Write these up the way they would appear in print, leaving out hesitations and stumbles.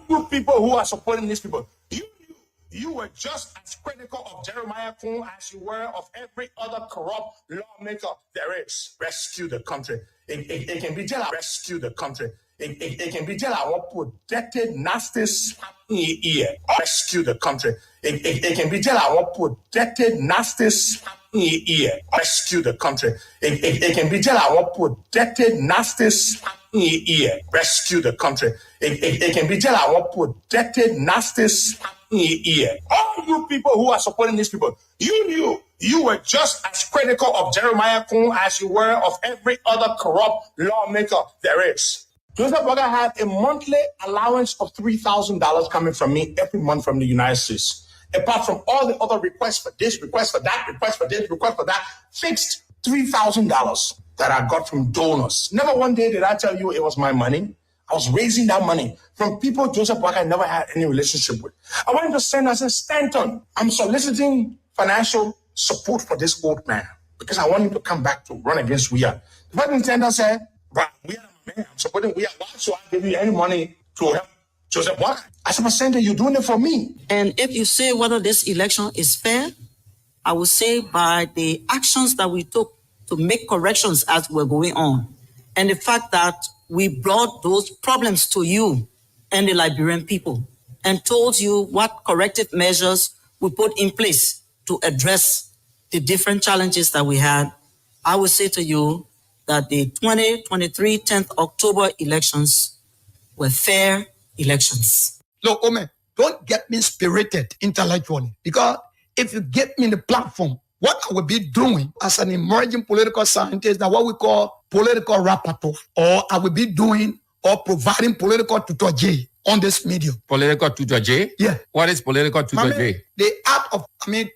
you people who are supporting these people, you were just as critical of Jeremiah Kun as you were of every other corrupt lawmaker there is. Rescue the country. It can be jail. Rescue the country. It can be jail. I want to protected nasty slap in your ear. Rescue the country. It can be jail. I want to protected nasty slap in your ear. Rescue the country. It can be jail. I want to protected nasty slap in your ear. Rescue the country. It can be jail. I want to protected nasty slap in your ear. All you people who are supporting these people, you were just as critical of Jeremiah Kun as you were of every other corrupt lawmaker there is. Joseph Boakai had a monthly allowance of $3,000 coming from me every month from the United States. Apart from all the other requests for this, requests for that, requests for this, requests for that, fixed $3,000 that I got from donors. Never one day did I tell you it was my money. I was raising that money from people Joseph Boakai never had any relationship with. I wanted to send us a Stanton. I'm soliciting financial support for this old man because I want him to come back to run against Weah. The president Stanton said, "But Weah, man, I'm supporting Weah. Why should I give you any money to help Joseph Boakai?" I said, "Senator, you're doing it for me." And if you say whether this election is fair, I would say by the actions that we took to make corrections as we're going on, and the fact that we brought those problems to you and the Liberian people and told you what corrective measures we put in place to address the different challenges that we had, I would say to you that the 2023 10th October elections were fair elections. Look, Ome, don't get me spirited intellectually, because if you get me in the platform, what I will be doing as an emerging political scientist, that what we call political rapporteur, or I will be doing or providing political tutorage on this medium. Political tutorage? Yeah. What is political tutorage? The art of,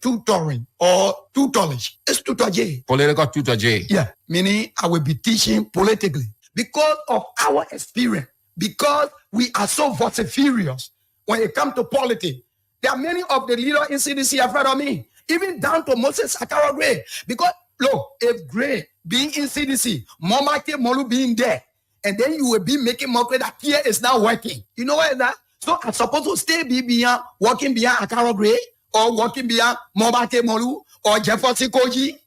tutoring or tutorage is tutorage. Political tutorage? Yeah. Meaning I will be teaching politically. Because of our experience, because we are so vociferous when it comes to politics, there are many of the leaders in CDC have heard of me. Even down to Moses Sakara Gray. Because, look, if Gray being in CDC, Momake Molu being there, and then you will be making mockery that here is not working. You know what is that? So I'm supposed to stay beyond, working beyond Akara Gray, or working beyond Momake Molu, or Jefferson Koji.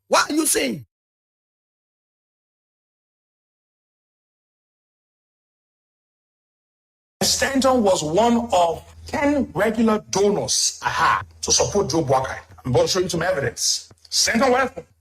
What are you saying? Stanton was one of 10 regular donors I had to support Joe Boakai. I'm going to show you some evidence. Stanton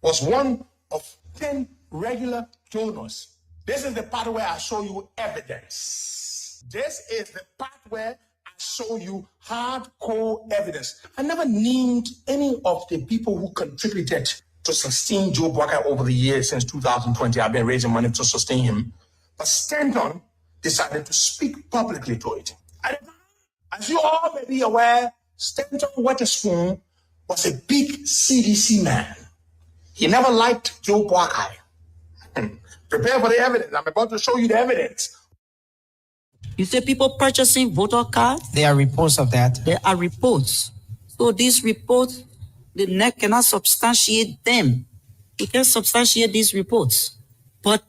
was one of 10 regular donors. This is the part where I show you evidence. This is the part where I show you hardcore evidence. I never named any of the people who contributed to sustain Joe Boakai over the years since 2020. I've been raising money to sustain him. But Stanton decided to speak publicly to it. As you all may be aware, Stanton Wetherspoon was a big CDC man. He never liked Joe Boakai. Prepare for the evidence. I'm about to show you the evidence. You say people purchasing voter cards? There are reports of that. There are reports. So these reports, the NEC cannot substantiate them. You can substantiate these reports. But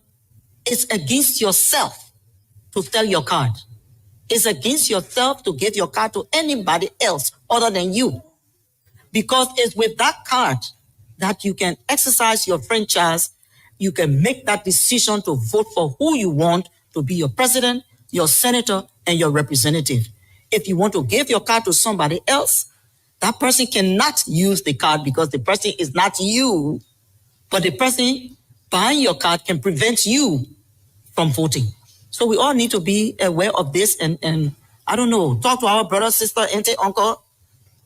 it's against yourself to sell your card. It's against yourself to give your card to anybody else other than you. Because it's with that card that you can exercise your franchise, you can make that decision to vote for who you want to be your president, your senator, and your representative. If you want to give your card to somebody else, that person cannot use the card because the person is not you. But the person buying your card can prevent you from voting. So we all need to be aware of this and I don't know, talk to our brother, sister, auntie, uncle,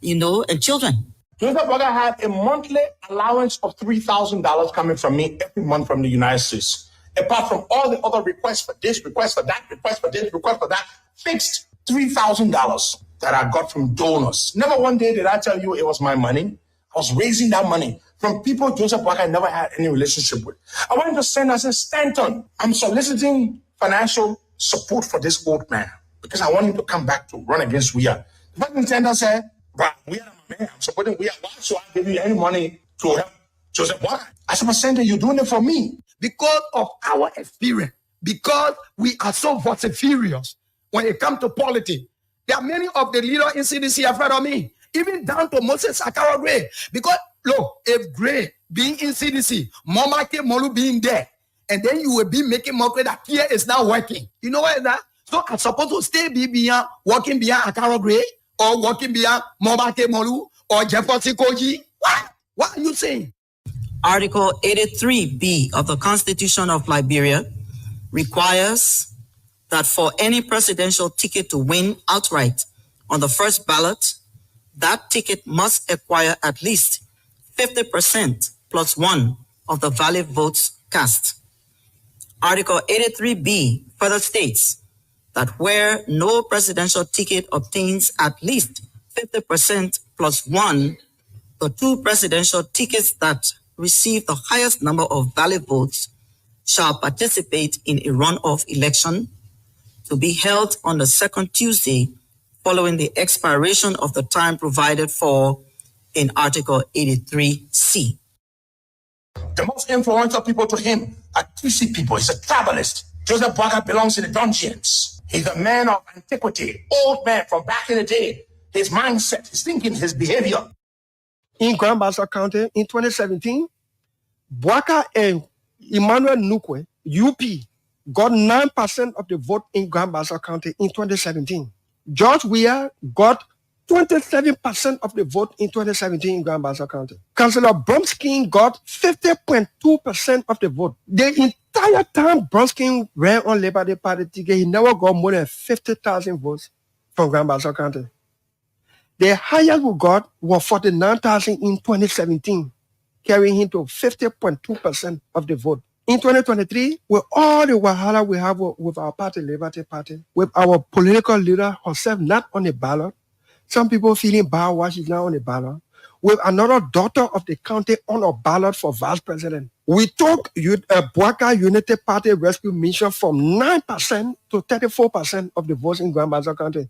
and children. Joseph Boakai had a monthly allowance of $3,000 coming from me every month from the United States. Apart from all the other requests for this, requests for that, requests for this, requests for that, fixed $3,000 that I got from donors. Never one day did I tell you it was my money. I was raising that money from people Joseph Boakai never had any relationship with. I wanted to send us a Stanton. I'm soliciting financial support for this old man because I want him to come back to run against Weah. The president Stanton said, "But Weah, man, I'm supporting Weah. Why should I give you any money to help Joseph Boakai?" I said, "Senator, you're doing it for me." Because of our experience, because we are so vociferous when it comes to politics. There are many of the leaders in CDC afraid of me, even down to Moses Sakara Gray. Because, look, if Gray being in CDC, Momake Molu being there, and then you will be making mockery that here is not working. You know what is that? So I'm supposed to stay beyond, walking beyond Akara Gray, or walking beyond Momake Molu, or Jefferson Koji? What are you saying? Article 83B of the Constitution of Liberia requires that for any presidential ticket to win outright on the first ballot, that ticket must acquire at least 50% plus one of the valid votes cast. Article 83B further states that where no presidential ticket obtains at least 50% plus one, the two presidential tickets that receive the highest number of valid votes shall participate in a runoff election to be held on the second Tuesday following the expiration of the time provided for in Article 83C. The most influential people to him are TC people. He's a tribalist. Joseph Boakai belongs in the dungeons. He's a man of antiquity, old man from back in the day. His mindset, his thinking, his behavior. In Grand Bassa County in 2017, Boakai and Emmanuel Nukwe, UP, got 9% of the vote in Grand Bassa County in 2017. George Weah got 27% of the vote in 2017 in Grand Bassa County. Councillor Bromskin got 50.2% of the vote. The entire time Bromskin ran on Labour Day Party ticket, he never got more than 50,000 votes from Grand Bassa County. The highest we got was 49,000 in 2017, carrying him to 50.2% of the vote. In 2023, with all the wahala we have with our party, Liberty Party, with our political leader herself not on the ballot, some people feeling bad why she's not on the ballot, with another daughter of the county on a ballot for vice president. We took Boakai Unity Party Rescue Mission from 9% to 34% of the votes in Grand Bassa County.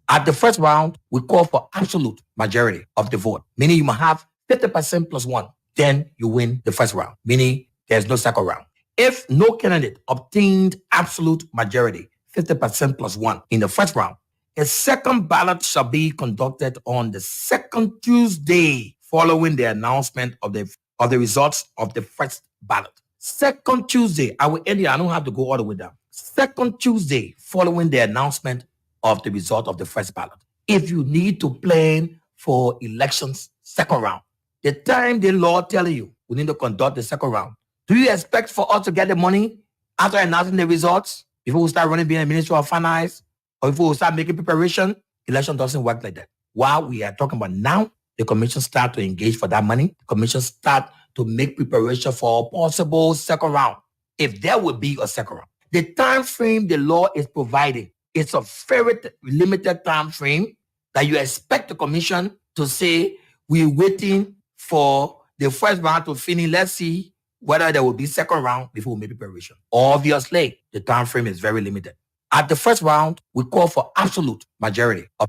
At the first round, we call for absolute majority of the vote, meaning you must have 50% plus one. Then you win the first round, meaning there's no second round. If no candidate obtained absolute majority, 50% plus one in the first round, a second ballot shall be conducted on the second Tuesday following the announcement of the results of the first ballot. Second Tuesday, I will end here. I don't have to go all the way down. Second Tuesday following the announcement of the result of the first ballot. If you need to plan for elections second round, the time the law telling you we need to conduct the second round, do you expect for us to get the money after announcing the results before we start running being a Ministry of Finance or before we start making preparation? Election doesn't work like that. While we are talking about now, the commission start to engage for that money. The commission start to make preparation for a possible second round, if there will be a second round. The time frame the law is providing, it's a very limited time frame that you expect the commission to say, we're waiting for the first round to finish. Let's see whether there will be second round before we make preparation. Obviously, the time frame is very limited. At the first round, we call for absolute majority of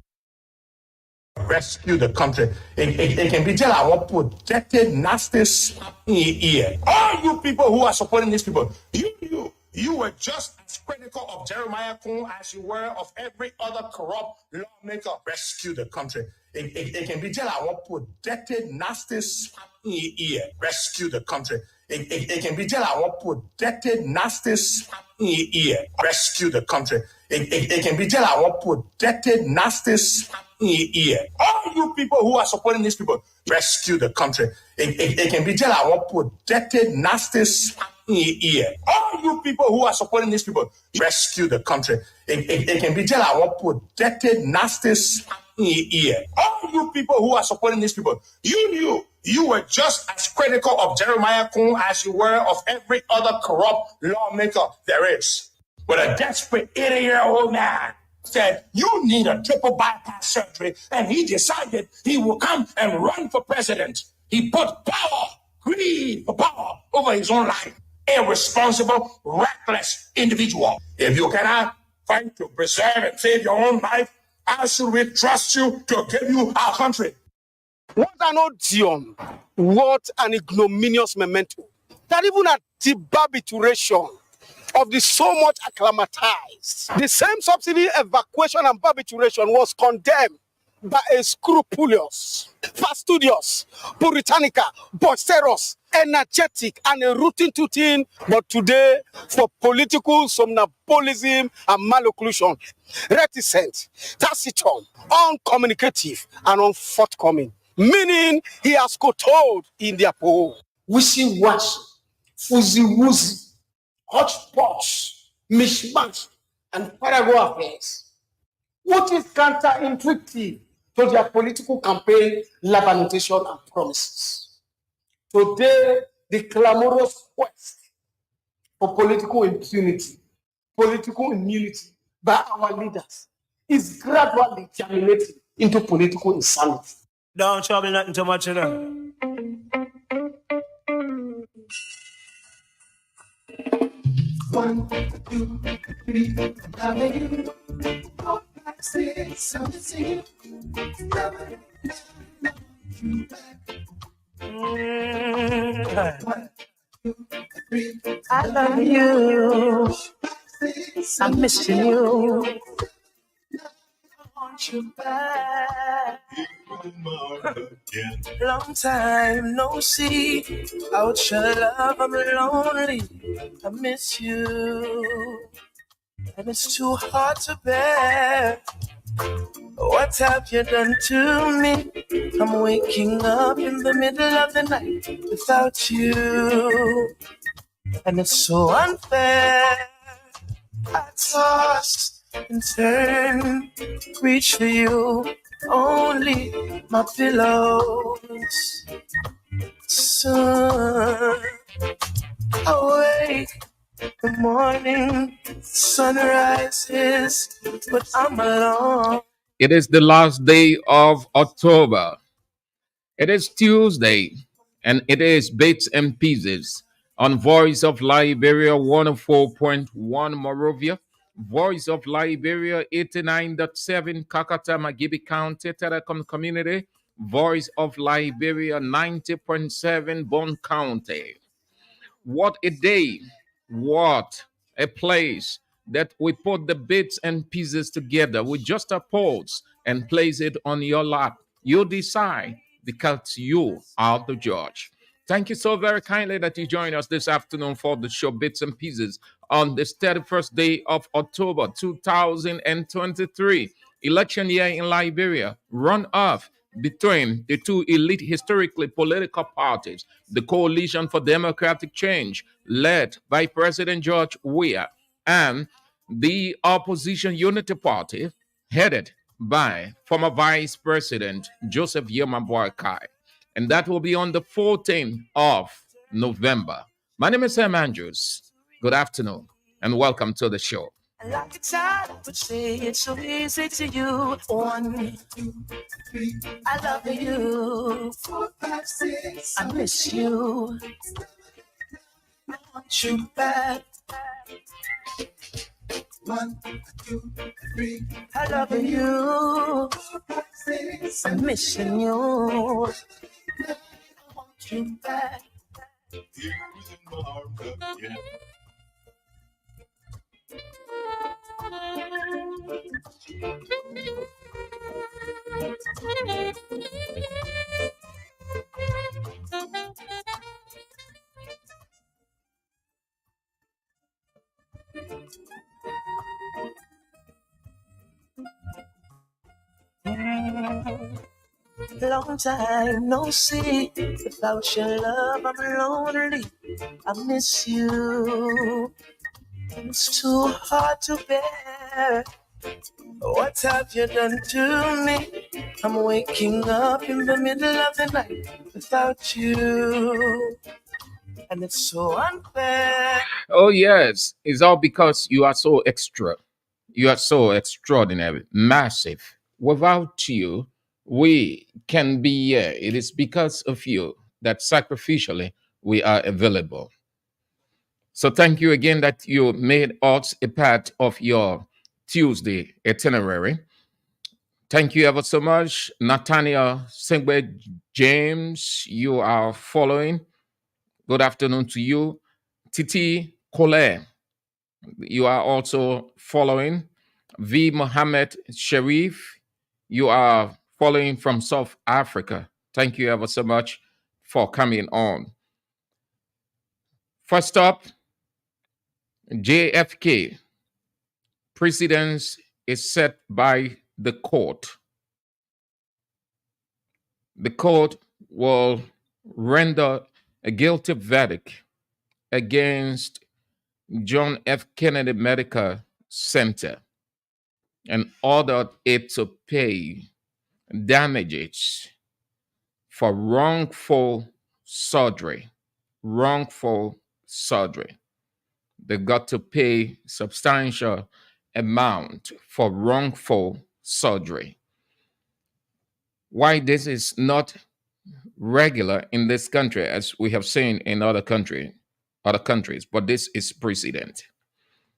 Rescue the country. It can be tell I want protected nasty slap in your ear. All you people who are supporting these people, you were just as critical of Jeremiah Kuhn as you were of every other corrupt lawmaker. Rescue the country. It can be tell I want protected nasty slap in your ear. Rescue the country. It can be tell I want protected nasty slap in your ear. Rescue the country. It can be tell I want protected nasty slap in your ear. All you people who are supporting these people, rescue the country. It can be tell I want protected nasty slap in your ear. All you people who are supporting these people, rescue the country. It can be tell I want protected nasty slap in your ear. All you people who are supporting these people, you were just as critical of Jeremiah Kuhn as you were of every other corrupt lawmaker there is. But a desperate 80-year-old man said, you need a triple bypass surgery, and he decided he will come and run for president. He put power, greed for power over his own life. Irresponsible, reckless individual. If you cannot fight to preserve and save your own life, how should we trust you to give you our country? What an odium, what an ignominious memento. That even at the barbituration, of the so much acclimatized. The same subsidy evacuation and barbituration was condemned by a scrupulous, fastidious, puritanical, boisterous, energetic, and a routine to thin, but today for political somnambulism and malocclusion, reticent, taciturn, uncommunicative, and unforthcoming, meaning he has foretold in their poll. Wishy-washy, fuzzy-wuzzy, hodgepodge, mishmash, and paragraph affairs, which is counterintuitive to their political campaign lamentation and promises. Today, the clamorous quest for political impunity, political immunity by our leaders is gradually germinating into political insanity. Don't trouble nothing too much, you know. One, two, three, loving you. 4, 5, 6, 7, 8, loving you back. 1, 2, 3, I love you. 6, I'm missing you. I want you back. Long time no see. Out your love, I'm lonely. I miss you. And it's too hard to bear. What have you done to me? I'm waking up in the middle of the night without you. And it's so unfair. I toss and turn, reach for you, only my pillows. Soon awake, the morning sun rises, but I'm alone. It is the last day of October. It is Tuesday, and it is Bits and Pieces on Voice of Liberia 104.1 Morovia, Voice of Liberia 89.7 Kakata Magibi County Telecom Community, Voice of Liberia 90.7 Bon County. What a day! What a place that we put the bits and pieces together with just a pulse and place it on your lap. You decide because you are the judge. Thank you so very kindly that you joined us this afternoon for the show Bits and Pieces on this 31st day of October 2023. Election year in Liberia, run off between the two elite historically political parties, the Coalition for Democratic Change, led by President George Weah, and the Opposition Unity Party, headed by former Vice President Joseph Yema Boakai. And that will be on the 14th of November. My name is Sam Andrews. Good afternoon, and welcome to the show. Like a child would say it's so easy to you. 1, 2, 3, I love you. 4, 5, 6, I miss you. I want you back. 1, 2, 3, I love you. 4, 5, 6, I'm missing you. I want you back. Long time no see. Without your love, I'm lonely. I miss you. It's too hard to bear. What have you done to me? I'm waking up in the middle of the night without you. And it's so unfair. Oh, yes, it's all because you are so extra. You are so extraordinary, massive. Without you, we can be here. It is because of you that sacrificially we are available. So thank you again that you made us a part of your Tuesday itinerary. Thank you ever so much, Nathaniel Sengbe James. You are following. Good afternoon to you, Titi Colette. You are also following. V. Mohammed Sharif, you are following from South Africa. Thank you ever so much for coming on. First up, JFK, precedence is set by the court. The court will render a guilty verdict against John F. Kennedy Medical Center and ordered it to pay damages for wrongful surgery. Wrongful surgery. They got to pay substantial amount for wrongful surgery. Why this is not regular in this country, as we have seen in other countries, but this is precedent.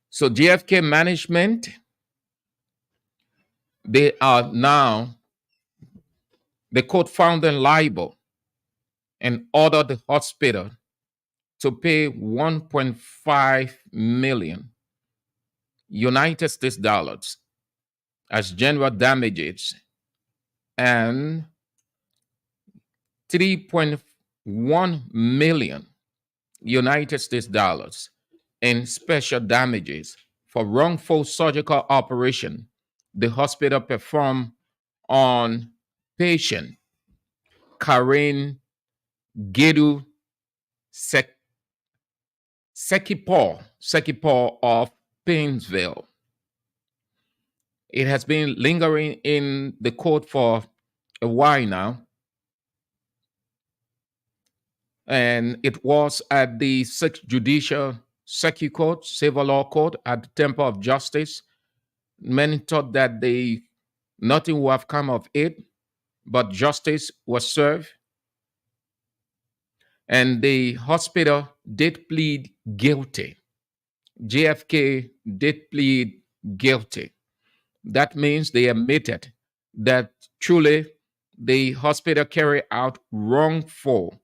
So GFK management, they are now, the court found them liable and ordered the hospital to pay 1.5 million United States dollars as general damages and 3.1 million United States dollars in special damages for wrongful surgical operation the hospital performed on patient Karen Gedu Sekipo of Painesville. It has been lingering in the court for a while now, and it was at the 6th Judicial Circuit Court, Civil Law Court at the Temple of Justice. Many thought that nothing would have come of it, but justice was served, and the hospital did plead guilty. JFK did plead guilty. That means they admitted that truly the hospital carried out wrongful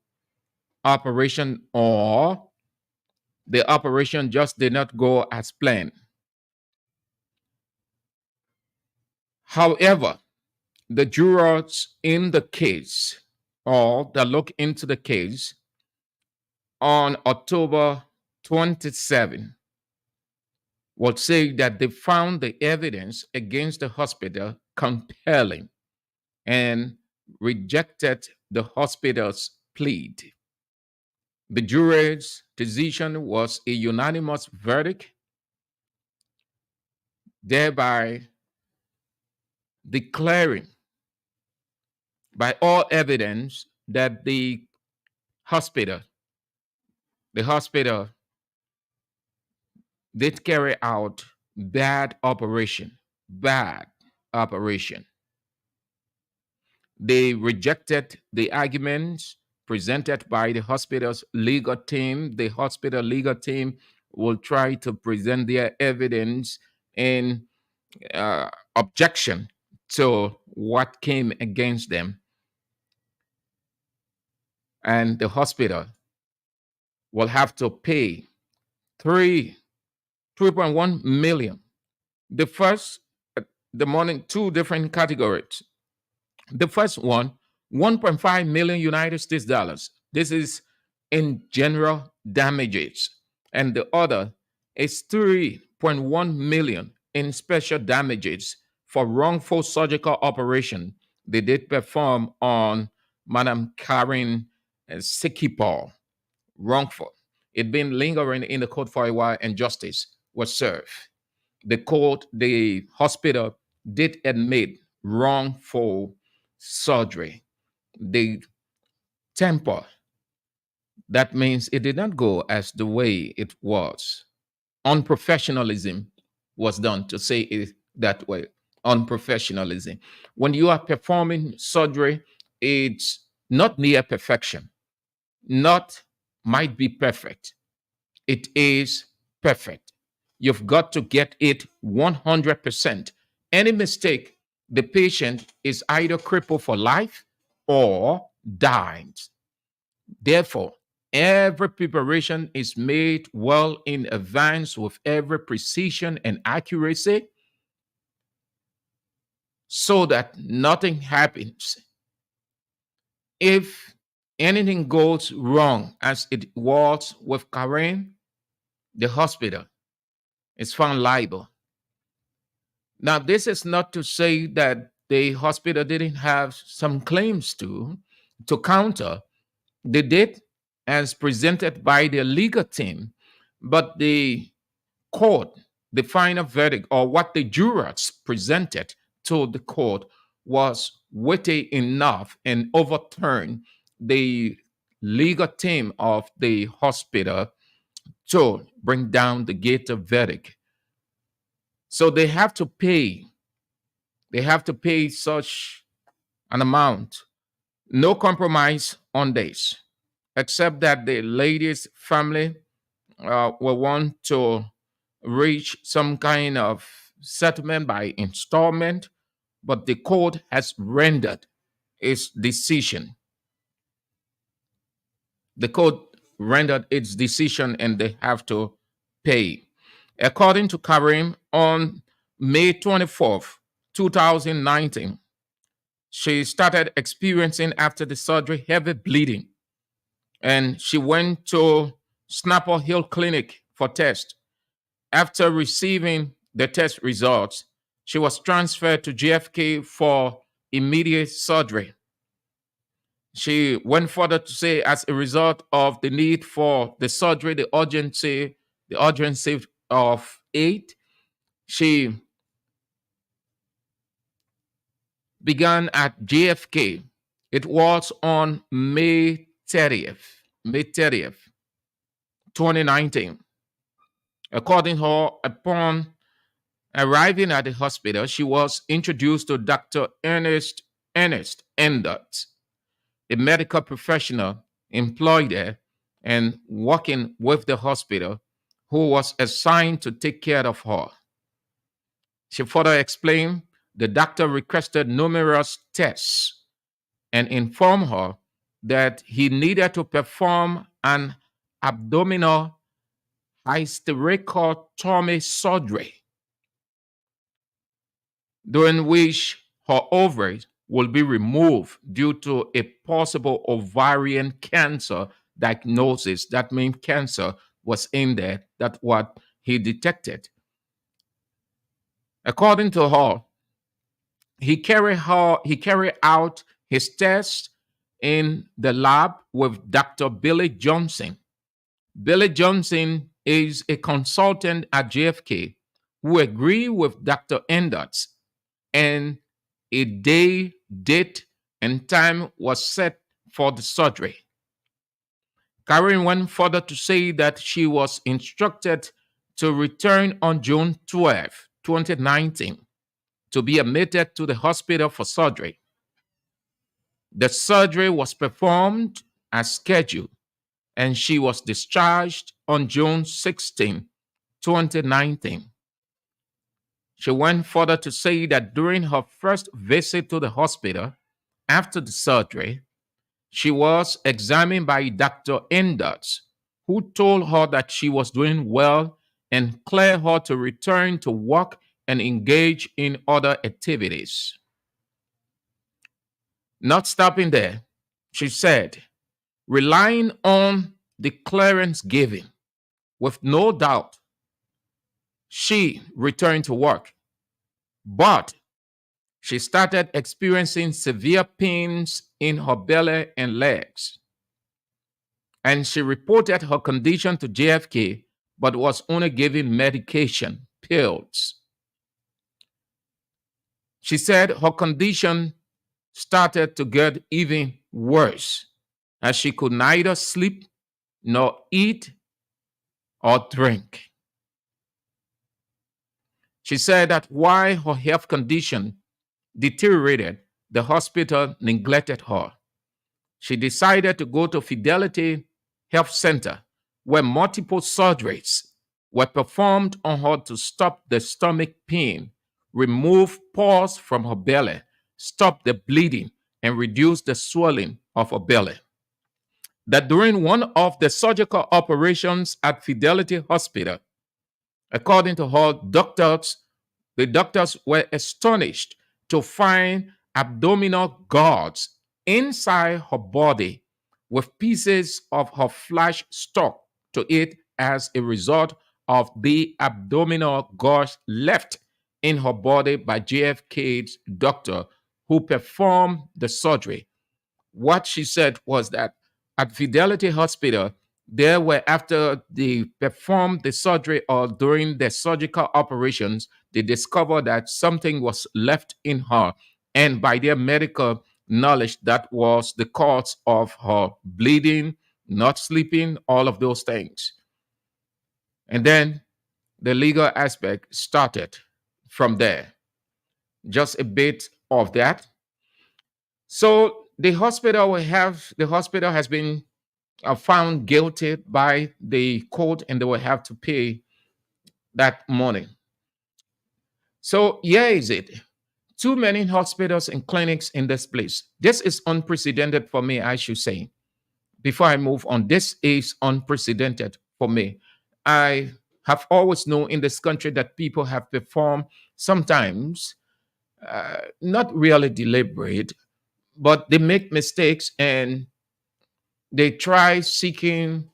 operation, or the operation just did not go as planned. However, the jurors in the case, or that look into the case, on October 27, will say that they found the evidence against the hospital compelling and rejected the hospital's plea. The jury's decision was a unanimous verdict, thereby declaring by all evidence that the hospital did carry out bad operation. They rejected the arguments presented by the hospital's legal team. The hospital legal team will try to present their evidence in objection to what came against them. And the hospital will have to pay 3.1 million. The first, two different categories. The first one, 1.5 million United States dollars. This is in general damages. And the other is 3.1 million in special damages for wrongful surgical operation they did perform on Madam Karen Sekipo. Wrongful. It been lingering in the court for a while, and justice was served. The hospital did admit wrongful surgery. The temper, that means it did not go as the way it was. Unprofessionalism was done, to say it that way. Unprofessionalism. When you are performing surgery, it's not near perfection. Not might be perfect. It is perfect. You've got to get it 100%. Any mistake, the patient is either crippled for life or dies. Therefore, Every preparation is made well in advance with every precision and accuracy so that nothing happens. If anything goes wrong, as it was with Karen, the hospital is found liable. Now, this is not to say that the hospital didn't have some claims to counter. They did, as presented by the legal team, but the court, the final verdict, or what the jurors presented to the court, was weighty enough and overturned the legal team of the hospital to bring down the Gator verdict. So they have to pay. They have to pay such an amount. No compromise on this, except that the lady's family will want to reach some kind of settlement by installment, but the court has rendered its decision. The court rendered its decision and they have to pay. According to Karim, on May 24th, 2019, she started experiencing after the surgery heavy bleeding, and she went to Snapper Hill Clinic for tests. After receiving the test results, she was transferred to GFK for immediate surgery. She went further to say, as a result of the need for the surgery, the urgency of it, she began at JFK. It was on May 30th, 2019. According to her, upon arriving at the hospital, she was introduced to Dr. Ernest Endert, a medical professional employed there and working with the hospital, who was assigned to take care of her. She further explained the doctor requested numerous tests and informed her that he needed to perform an abdominal hysterectomy surgery, during which her ovaries will be removed due to a possible ovarian cancer diagnosis. That means cancer was in there. That's what he detected. According to her, he carried out his test in the lab with Dr. Billy Johnson. Billy Johnson is a consultant at JFK who agreed with Dr. Enders, and a day, date, and time was set for the surgery. Karen went further to say that she was instructed to return on June 12, 2019, to be admitted to the hospital for surgery. The surgery was performed as scheduled, and she was discharged on June 16, 2019. She went further to say that during her first visit to the hospital after the surgery, she was examined by Dr. Enders, who told her that she was doing well and cleared her to return to work and engage in other activities. Not stopping there, she said, relying on the clearance given, with no doubt, she returned to work. But she started experiencing severe pains in her belly and legs. And she reported her condition to JFK, but was only given medication, pills. She said her condition started to get even worse, as she could neither sleep nor eat or drink. She said that while her health condition deteriorated, the hospital neglected her. She decided to go to Fidelity Health Center, where multiple surgeries were performed on her to stop the stomach pain, remove pus from her belly, stop the bleeding, and reduce the swelling of her belly. that during one of the surgical operations at Fidelity Hospital, according to her doctors, the doctors were astonished to find abdominal guards inside her body with pieces of her flesh stuck to it as a result of the abdominal guards left in her body by JFK's doctor who performed the surgery. What she said was that at Fidelity Hospital, there were, after they performed the surgery or during the surgical operations, they discovered that something was left in her. And by their medical knowledge, that was the cause of her bleeding, not sleeping, all of those things. And then the legal aspect started from there. Just a bit of that. So the hospital has been found guilty by the court, and they will have to pay that money. So here is it. Too many hospitals and clinics in this place. This is unprecedented for me, I should say. Before I move on, this is unprecedented for me. I have always known in this country that people have performed sometimes not really deliberate, but they make mistakes and they try seeking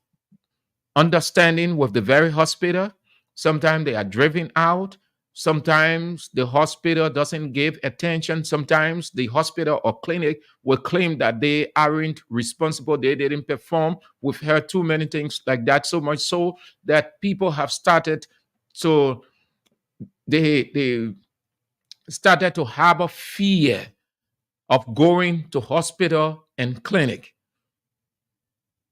understanding with the very hospital. Sometimes they are driven out. Sometimes the hospital doesn't give attention. Sometimes the hospital or clinic will claim that they aren't responsible. They didn't perform. We've heard too many things like that, so much so that people have started to they started to have a fear of going to hospital and clinic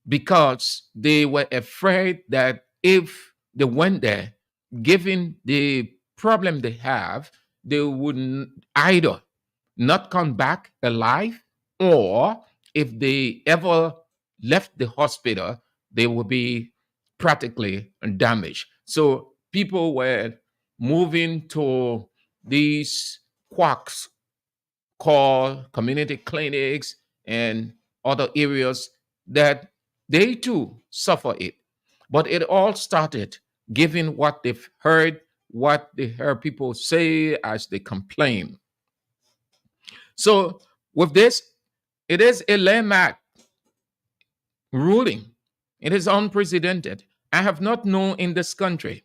because they were afraid that if they went there, given the problem they have, they would either not come back alive, or if they ever left the hospital, they would be practically damaged. So people were moving to these quacks called community clinics and other areas that they too suffer it. But it all started given what they've heard, what they heard people say as they complain. So with this, it is a landmark ruling. It is unprecedented. I have not known in this country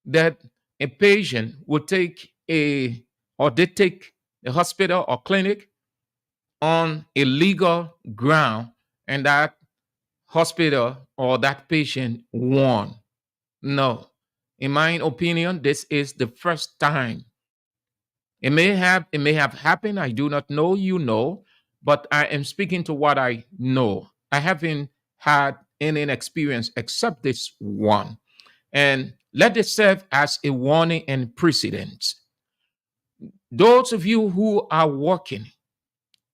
that a patient would take they take a hospital or clinic on a legal ground and that hospital or that patient won. No. In my opinion, this is the first time. It may have happened. I do not know, you know, but I am speaking to what I know. I haven't had any experience except this one. And let it serve as a warning and precedent. Those of you who are working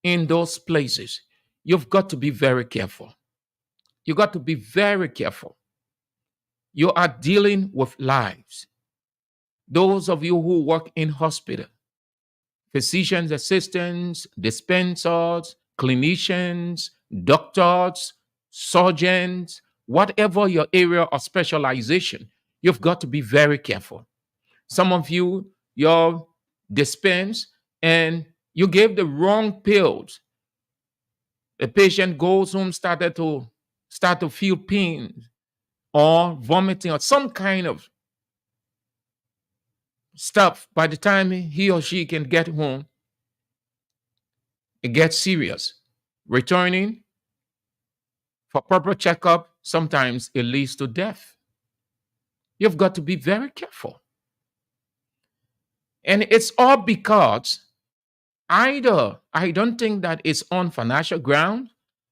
in those places, you've got to be very careful. You got to be very careful. You are dealing with lives. Those of you who work in hospital, physicians, assistants, dispensers, clinicians, doctors, surgeons, whatever your area of specialization, you've got to be very careful. Some of you, you dispense and you gave the wrong pills. The patient goes home, start to feel pain or vomiting or some kind of stuff. By the time he or she can get home, it gets serious. Returning for proper checkup, sometimes it leads to death. You've got to be very careful. And it's all because either I don't think that it's on financial ground.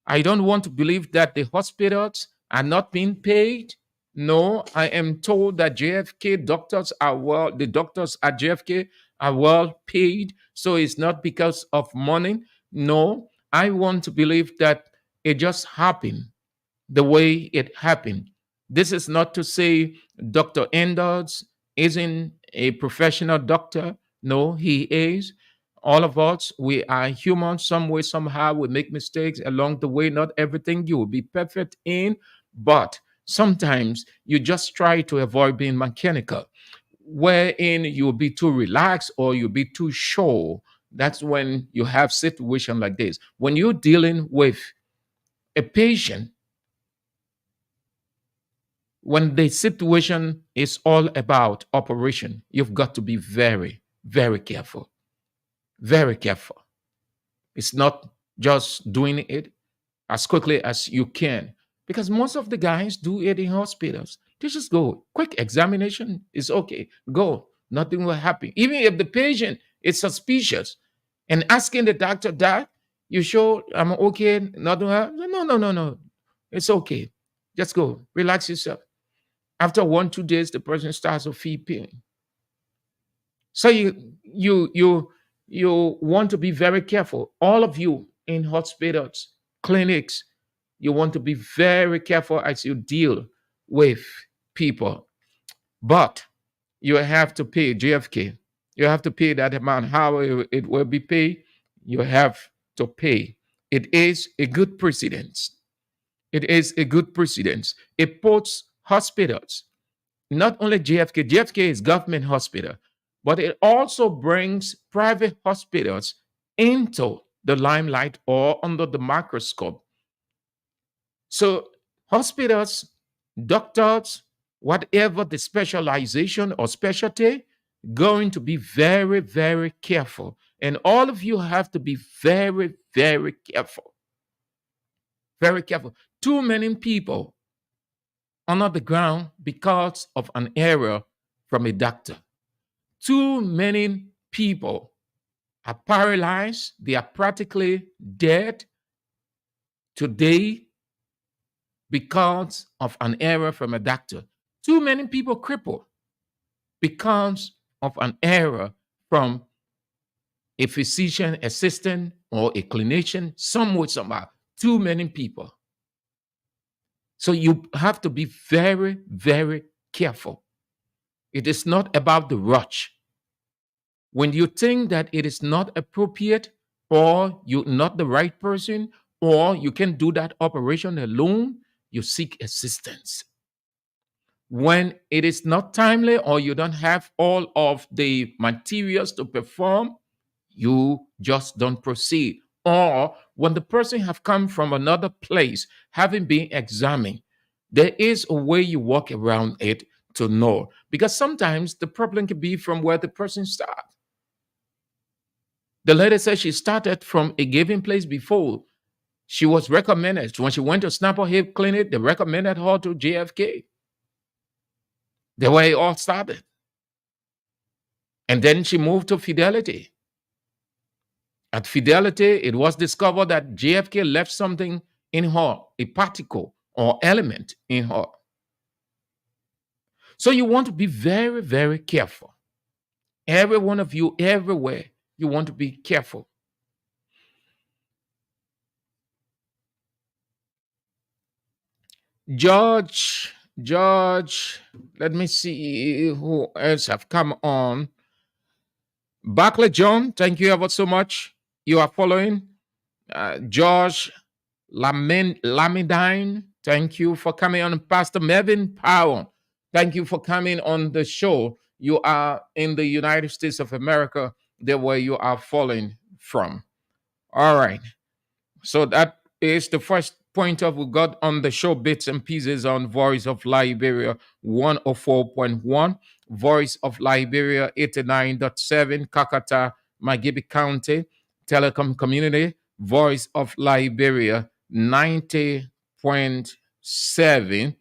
I don't want to believe that the hospitals are not being paid. No, I am told that JFK doctors the doctors at JFK are well paid. So it's not because of money. No, I want to believe that it just happened the way it happened. This is not to say Dr. Enders isn't a professional doctor. No, he is. All of us, we are human. Some way, somehow, we make mistakes along the way. Not everything you will be perfect in, but sometimes you just try to avoid being mechanical, wherein you'll be too relaxed or you'll be too sure. That's when you have situation like this. When you're dealing with a patient, when the situation is all about operation, you've got to be very, very careful. Very careful. It's not just doing it as quickly as you can, because most of the guys do it in hospitals. They just go, quick examination is okay, go, nothing will happen. Even if the patient is suspicious and asking the doctor that, you sure I'm okay, nothing will happen? No, no, no, no, it's okay. Just go, relax yourself. After 1-2 days, the person starts to feel pain. So you want to be very careful. All of you in hospitals, clinics, you want to be very careful as you deal with people. But you have to pay JFK. You have to pay that amount. How it will be paid, you have to pay. It is a good precedence. It is a good precedence. It puts hospitals, not only JFK is government hospital, but it also brings private hospitals into the limelight or under the microscope. So hospitals, doctors, whatever the specialization or specialty, going to be very, very careful. And all of you have to be very, very careful. Very careful. Too many people under the ground because of an error from a doctor. Too many people are paralyzed. They are practically dead today because of an error from a doctor. Too many people crippled because of an error from a physician assistant or a clinician, somewhere, somehow. Too many people. So you have to be very, very careful. It is not about the rush. When you think that it is not appropriate, or you're not the right person, or you can do that operation alone, you seek assistance. When it is not timely or you don't have all of the materials to perform, you just don't proceed. Or when the person have come from another place, having been examined, there is a way you walk around it to know. Because sometimes the problem can be from where the person starts. The lady said she started from a given place before. She was recommended. When she went to Snapper Hip Clinic, they recommended her to JFK. The way it all started. And then she moved to Fidelity. At Fidelity, it was discovered that JFK left something in her, a particle or element in her. So you want to be very, very careful. Every one of you, everywhere, you want to be careful. George, let me see who else have come on. Barclay John, thank you ever so much. You are following. George Lamidine, thank you for coming on. Pastor Melvin Powell, thank you for coming on the show. You are in the United States of America, there where you are following from. All right. So that is the first pointer we got on the show, Bits and Pieces on Voice of Liberia 104.1, Voice of Liberia 89.7, Kakata, Magibi County, Telecom Community, Voice of Liberia 90.7,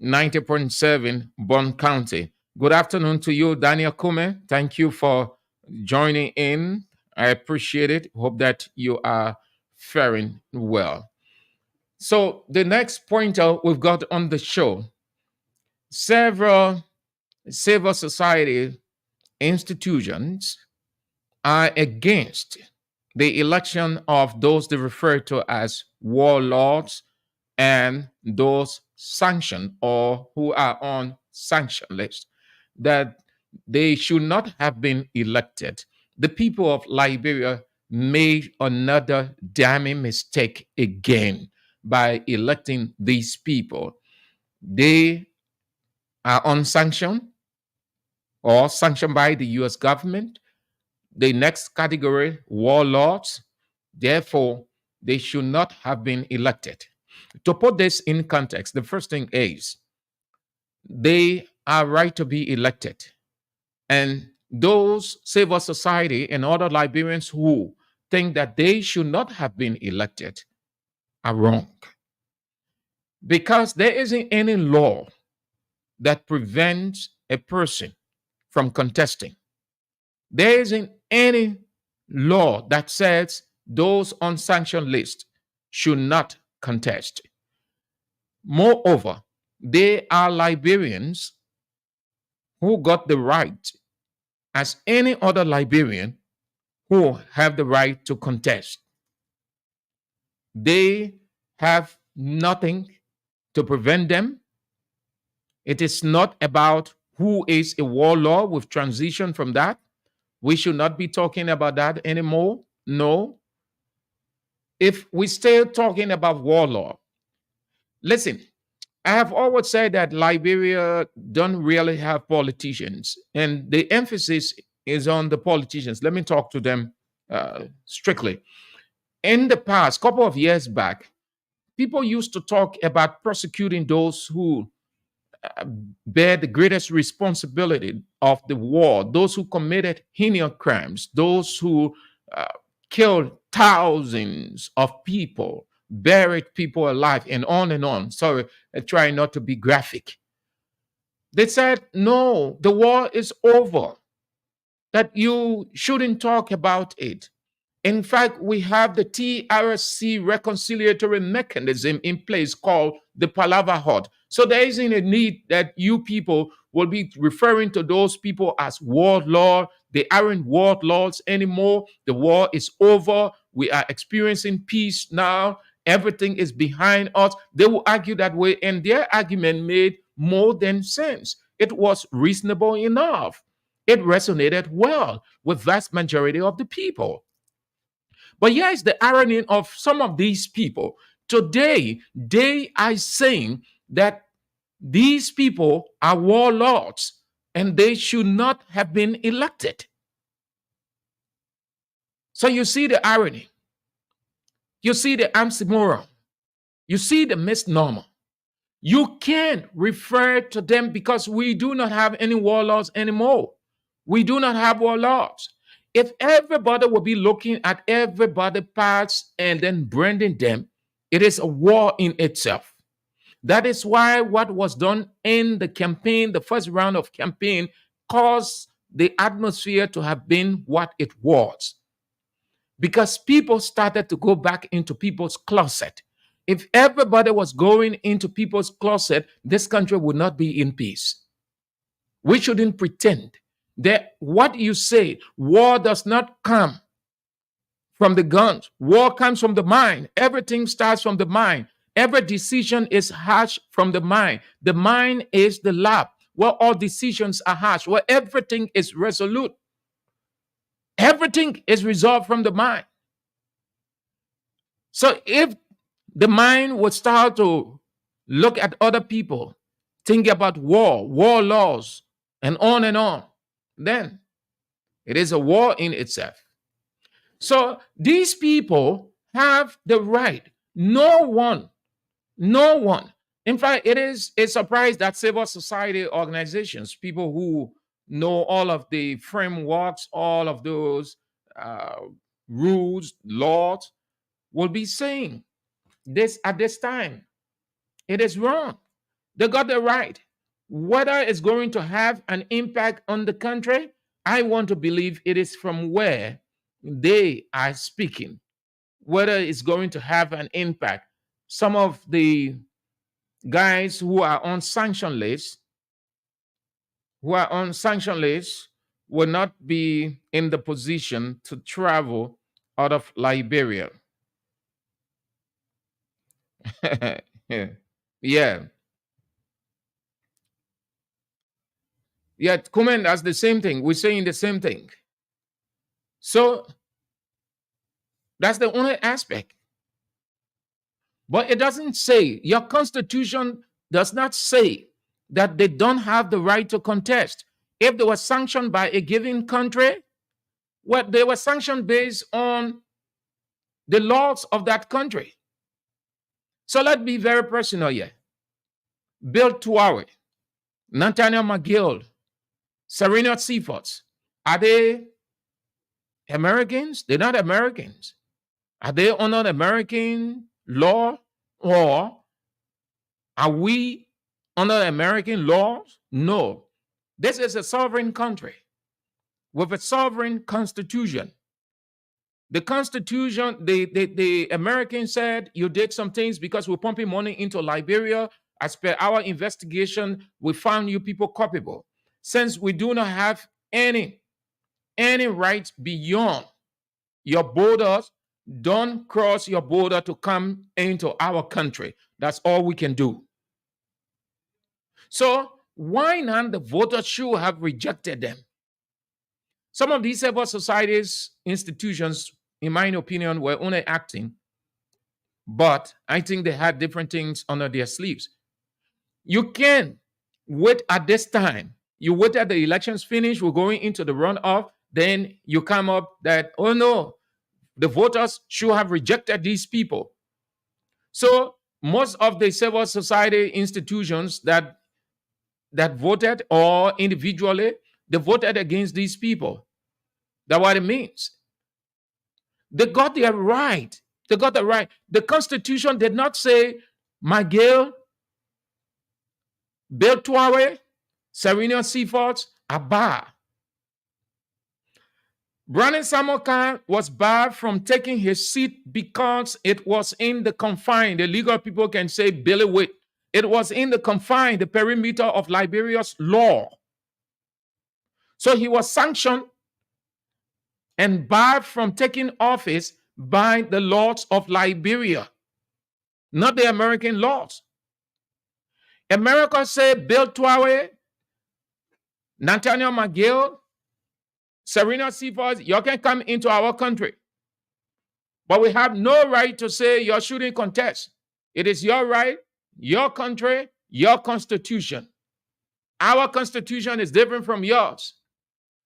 90.7, Bon County. Good afternoon to you, Daniel Kume. Thank you for joining in. I appreciate it. Hope that you are faring well. So the next pointer we've got on the show, several civil society institutions are against the election of those they refer to as warlords and those sanctioned or who are on sanction list, that they should not have been elected. the people of Liberia made another damning mistake again by electing these people. They are unsanctioned or sanctioned by the US government. The next category, warlords, therefore, they should not have been elected. To put this in context, the first thing is they are right to be elected. And those civil society and other Liberians who think that they should not have been elected are wrong. Because there isn't any law that prevents a person from contesting. There isn't any law that says those on sanctioned list should not contest. Moreover, they are Liberians who got the right, as any other Liberian, who have the right to contest. They have nothing to prevent them. It is not about who is a warlord. We've transitioned from that. We should not be talking about that anymore. No. If we stay talking about warlord, listen, I have always said that Liberia don't really have politicians, and the emphasis is on the politicians. Let me talk to them strictly. In the past, couple of years back, people used to talk about prosecuting those who bear the greatest responsibility of the war, those who committed heinous crimes, those who uh, killed thousands of people, buried people alive, and on and on. Sorry, I try not to be graphic. They said, no, the war is over, that you shouldn't talk about it. In fact, we have the TRC reconciliatory mechanism in place called the Palaver Hut. So there isn't a need that you people will be referring to those people as warlord. They aren't warlords anymore. The war is over. We are experiencing peace now. Everything is behind us. They will argue that way, and their argument made more than sense. It was reasonable enough. It resonated well with vast majority of the people. But here is the irony of some of these people. Today, they are saying that these people are warlords and they should not have been elected. So you see the irony. You see the oxymoron. You see the misnomer. You can't refer to them because we do not have any warlords anymore. We do not have warlords. If everybody will be looking at everybody's parts and then branding them, it is a war in itself. That is why what was done in the campaign, the first round of campaign, caused the atmosphere to have been what it was. Because people started to go back into people's closet. If everybody was going into people's closet, this country would not be in peace. We shouldn't pretend that what you say, war does not come from the guns. War comes from the mind. Everything starts from the mind. Every decision is hatched from the mind. The mind is the lab where all decisions are hatched, where everything is resolute. Everything is resolved from the mind. So if the mind would start to look at other people, think about war laws, and on, then it is a war in itself. So these people have the right. No one. In fact, it is a surprise that civil society organizations, people who know all of the frameworks, all of those rules, laws, will be saying this at this time. It is wrong. They got the right. Whether it's going to have an impact on the country, I want to believe it is from where they are speaking. Whether it's going to have an impact. Some of the guys who are on sanction lists, will not be in the position to travel out of Liberia. Yeah. Yeah, Kumen, that's the same thing. We're saying the same thing. So that's the only aspect. But it doesn't say, your constitution does not say that they don't have the right to contest. If they were sanctioned by a given country, well, they were sanctioned based on the laws of that country. So let's be very personal here. Bill Tuawe, Nathaniel McGill, Serena Seaforth, are they Americans? They're not Americans. Are they under American law, or are we under American laws? No. This is a sovereign country with a sovereign constitution. The Constitution, the Americans said you did some things because we're pumping money into Liberia. As per our investigation, we found you people culpable. Since we do not have any rights beyond your borders, don't cross your border to come into our country. That's all we can do. So why not the voters should have rejected them? Some of these civil societies, institutions, in my opinion, were only acting, but I think they had different things under their sleeves. You can wait at this time. You wait at the elections finish, we're going into the runoff, then you come up that, oh no, the voters should have rejected these people. So most of the civil society institutions that voted, or individually, they voted against these people. That's what it means. They got their right. They got the right. The Constitution did not say McGill, Bill Tuawe, Serena Seaforth are barred. Brandon Samuel was barred from taking his seat because it was in the confine. The legal people can say Billy Witt. It was in the confine, the perimeter of Liberia's law. So he was sanctioned and barred from taking office by the laws of Liberia, not the American laws. America said Bill Tuawe, Nathaniel McGill, Serena Seaforth, you can come into our country. But we have no right to say you shouldn't contest. It is your right, your country, your constitution. Our constitution is different from yours.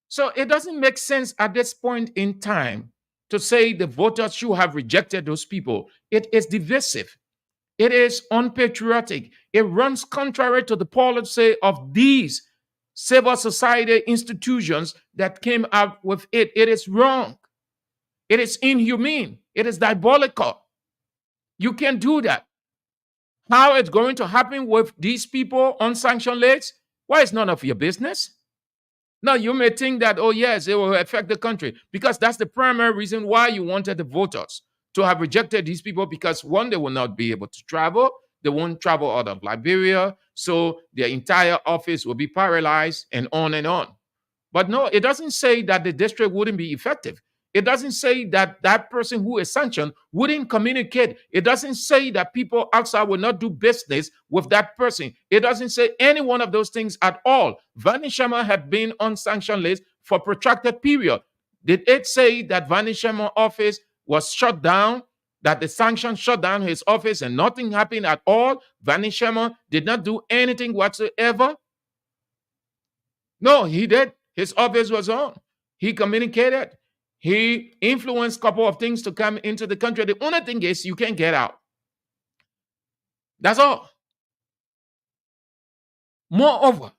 So it doesn't make sense at this point in time to say the voters should have rejected those people. It is divisive. It is unpatriotic. It runs contrary to the policy of these civil society institutions that came out with it. It is wrong. It is inhumane. It is diabolical. You can't do that. How it's going to happen with these people on sanctioned lists? Why, it's none of your business. Now, you may think that, oh, yes, it will affect the country, because that's the primary reason why you wanted the voters to have rejected these people, because one, they will not be able to travel. They won't travel out of Liberia. So their entire office will be paralyzed, and on and on. But no, it doesn't say that the district wouldn't be effective. It doesn't say that that person who is sanctioned wouldn't communicate. It doesn't say that people outside will not do business with that person. It doesn't say any one of those things at all. Vani Sharma had been on sanctioned list for a protracted period. Did it say that Vani Sharma's office was shut down, that the sanctions shut down his office and nothing happened at all? Vani Sharma did not do anything whatsoever? No, he did. His office was on. He communicated. He influenced a couple of things to come into the country. The only thing is you can't get out. That's all. Moreover,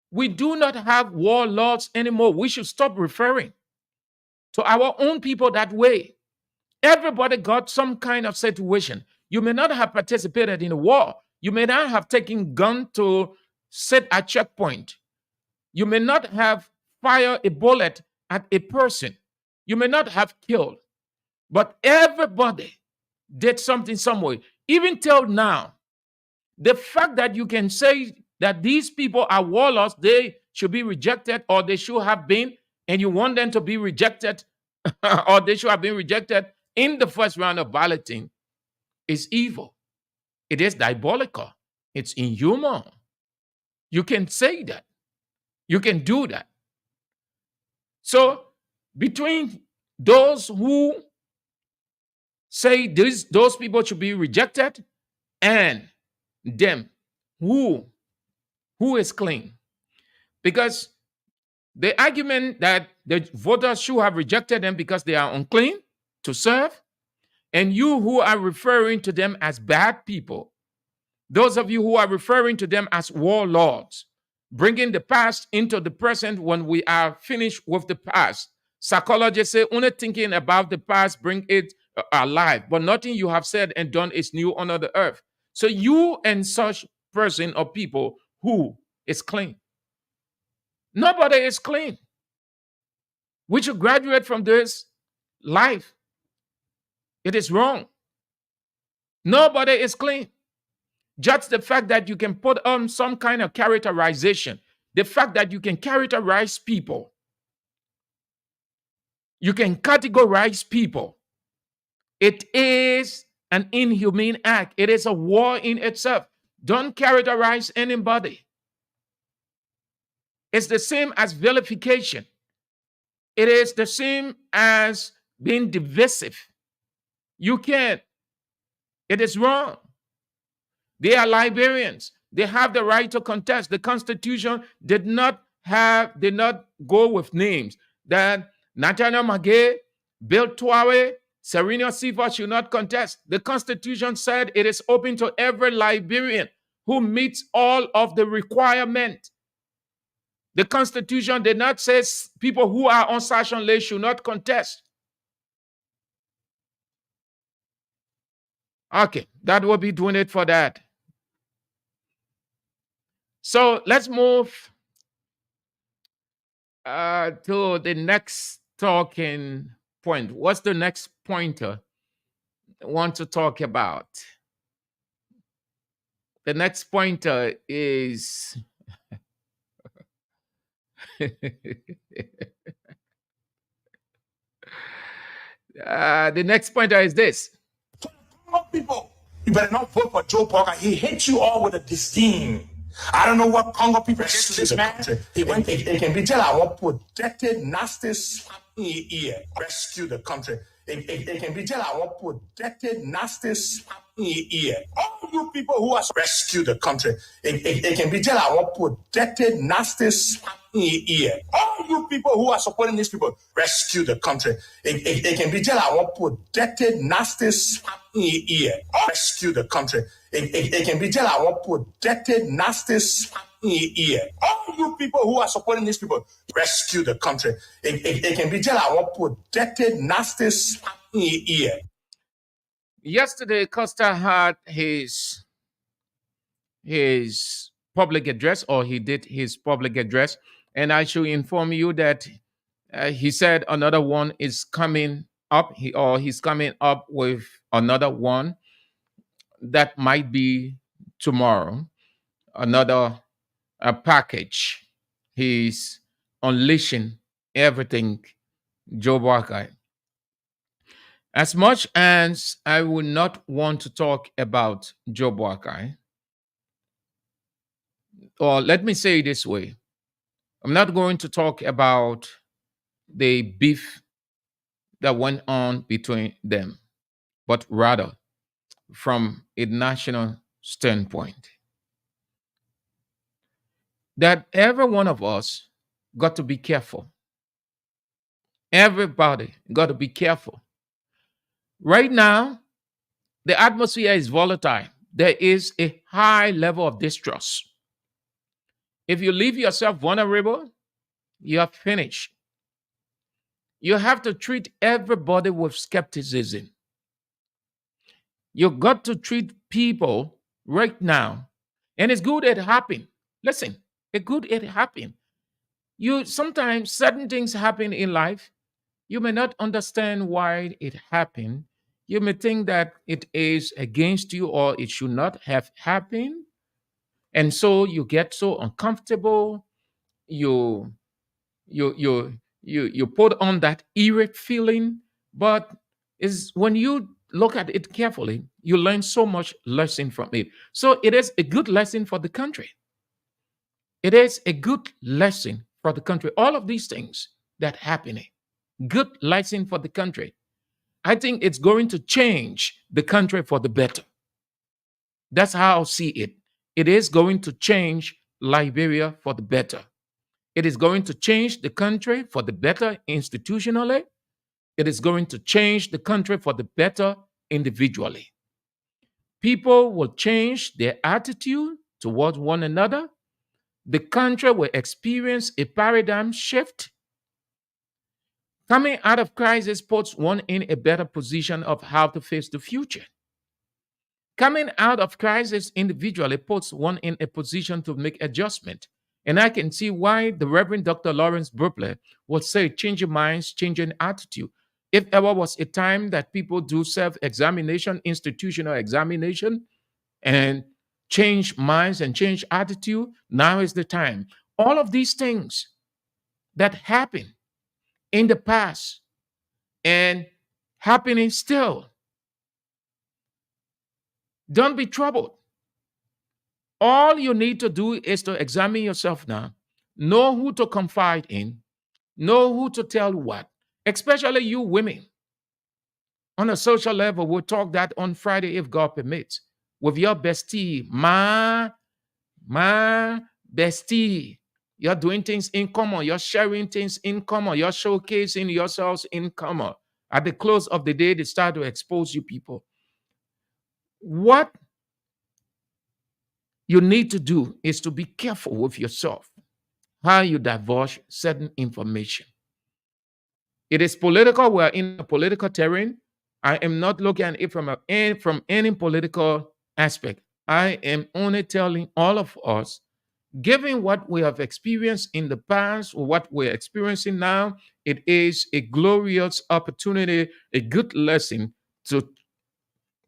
we do not have warlords anymore. We should stop referring to our own people that way. Everybody got some kind of situation. You may not have participated in a war. You may not have taken gun to sit at checkpoint. You may not have fired a bullet at a person. You may not have killed, but everybody did something some way. Even till now, the fact that you can say that these people are warlords, they should be rejected, or they should have been, and you want them to be rejected, or they should have been rejected in the first round of balloting, is evil. It is diabolical. It's inhuman. You can say that. You can do that. So between Those who say those people should be rejected, and them who is clean. Because the argument that the voters should have rejected them because they are unclean to serve, and you who are referring to them as bad people, those of you who are referring to them as warlords, bringing the past into the present when we are finished with the past. Psychologists say only thinking about the past bring it alive, but nothing you have said and done is new under the earth. So you and such person or people who is clean. Nobody is clean. We should graduate from this life. It is wrong. Nobody is clean. Just the fact that you can put on some kind of characterization, the fact that you can characterize people, you can categorize people, it is an inhumane act. It is a war in itself. Don't characterize anybody. It's the same as vilification. It is the same as being divisive. You can't. It is wrong. They are Liberians. They have the right to contest. The Constitution did not go with names. That Nathaniel Magay, Bill Tuawe, Serena Sifa should not contest. The Constitution said it is open to every Liberian who meets all of the requirements. The Constitution did not say people who are on session list should not contest. Okay, that will be doing it for that. So let's move to the next talking point. What's the next pointer I want to talk about? The next pointer is the next pointer is this. People, you better not vote for Joe Parker. He hates you all with a disdain. I don't know what Congo people did to this man. It can be tell I want protected, nasty slap in your ear. Rescue the country. It can be tell I want protected, nasty slap in your ear. All you people who are rescue the country. It can be tell I want protected, nasty slap in your ear. All you people who are supporting these people, rescue the country. It can be tell I want protected, nasty slap in your ear. Rescue the country. It can be tell I want protected, nasty slap in your ear. All you people who are supporting these people, rescue the country. It can be tell I want protected, nasty slap in your ear. Yesterday, Costa had his public address, or he did his public address, and I should inform you that he said another one is coming up. He's coming up with another one that might be tomorrow. Another package. He's unleashing everything, Joe Barker. As much as I would not want to talk about Joe Barker, or let me say it this way, I'm not going to talk about the beef that went on between them, but rather from a national standpoint. That every one of us got to be careful. Everybody got to be careful. Right now, the atmosphere is volatile. There is a high level of distrust. If you leave yourself vulnerable, you are finished. You have to treat everybody with skepticism. You got to treat people right now. And it's good it happened. Listen, it's good it happened. You sometimes certain things happen in life. You may not understand why it happened. You may think that it is against you or it should not have happened. And so you get so uncomfortable. You put on that eerie feeling. But is when you look at it carefully, you learn so much lesson from it. So it is a good lesson for the country. It is a good lesson for the country. All of these things that happening, good lesson for the country. I think it's going to change the country for the better. That's how I see it. It is going to change Liberia for the better. It is going to change the country for the better institutionally. It is going to change the country for the better individually. People will change their attitude towards one another. The country will experience a paradigm shift. Coming out of crisis puts one in a better position of how to face the future. Coming out of crisis individually puts one in a position to make adjustment. And I can see why the Reverend Dr. Lawrence Burpley would say, change your minds, change your attitude. If ever was a time that people do self-examination, institutional examination, and change minds and change attitude, now is the time. All of these things that happen in the past and happening still, don't be troubled. All you need to do is to examine yourself now, know who to confide in, know who to tell what, especially you women. On a social level, we'll talk that on Friday if God permits, with your bestie, my bestie. You're doing things in common, you're sharing things in common, you're showcasing yourselves in common. At the close of the day, they start to expose you people. What you need to do is to be careful with yourself, how you divulge certain information. It is political. We're in a political terrain. I am not looking at it from any political aspect. I am only telling all of us, given what we have experienced in the past or what we're experiencing now, it is a glorious opportunity, a good lesson to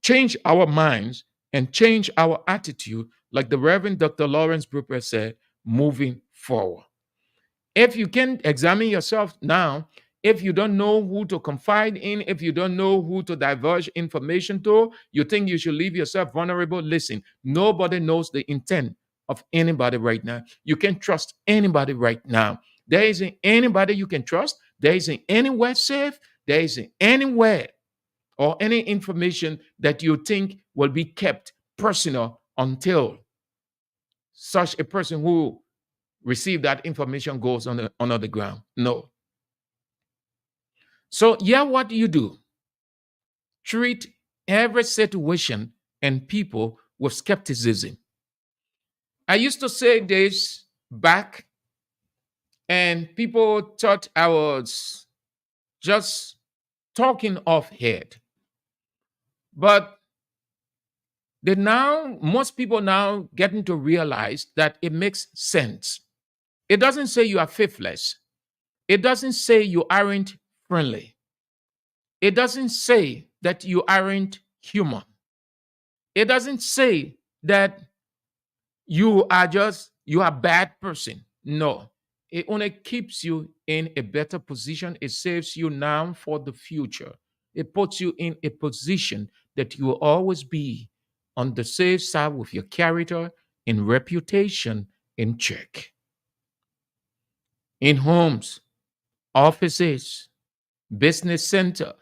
change our minds and change our attitude, like the Reverend Dr. Lawrence Brooper said, moving forward. If you can examine yourself now, if you don't know who to confide in, if you don't know who to divulge information to, you think you should leave yourself vulnerable, listen, nobody knows the intent of anybody right now. You can't trust anybody right now. There isn't anybody you can trust. There isn't anywhere safe. There isn't anywhere or any information that you think will be kept personal until such a person who received that information goes on the ground. No. So, what do you do? Treat every situation and people with skepticism. I used to say this back, and people thought I was just talking off head. But most people now getting to realize that it makes sense. It doesn't say you are faithless. It doesn't say you aren't friendly. It doesn't say that you aren't human. It doesn't say that you are a bad person. No. It only keeps you in a better position. It saves you now for the future. It puts you in a position that you will always be on the safe side with your character and reputation in check. In homes, offices, business center,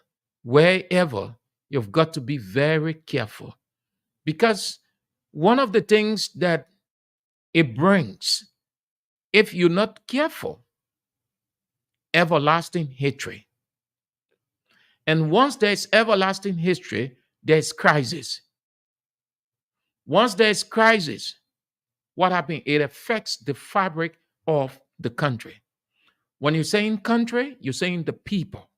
wherever, you've got to be very careful. Because one of the things that it brings, if you're not careful, everlasting hatred. And once there's everlasting history, there's crisis. Once there's crisis, what happens? It affects the fabric of the country. When you're saying country, you're saying the people.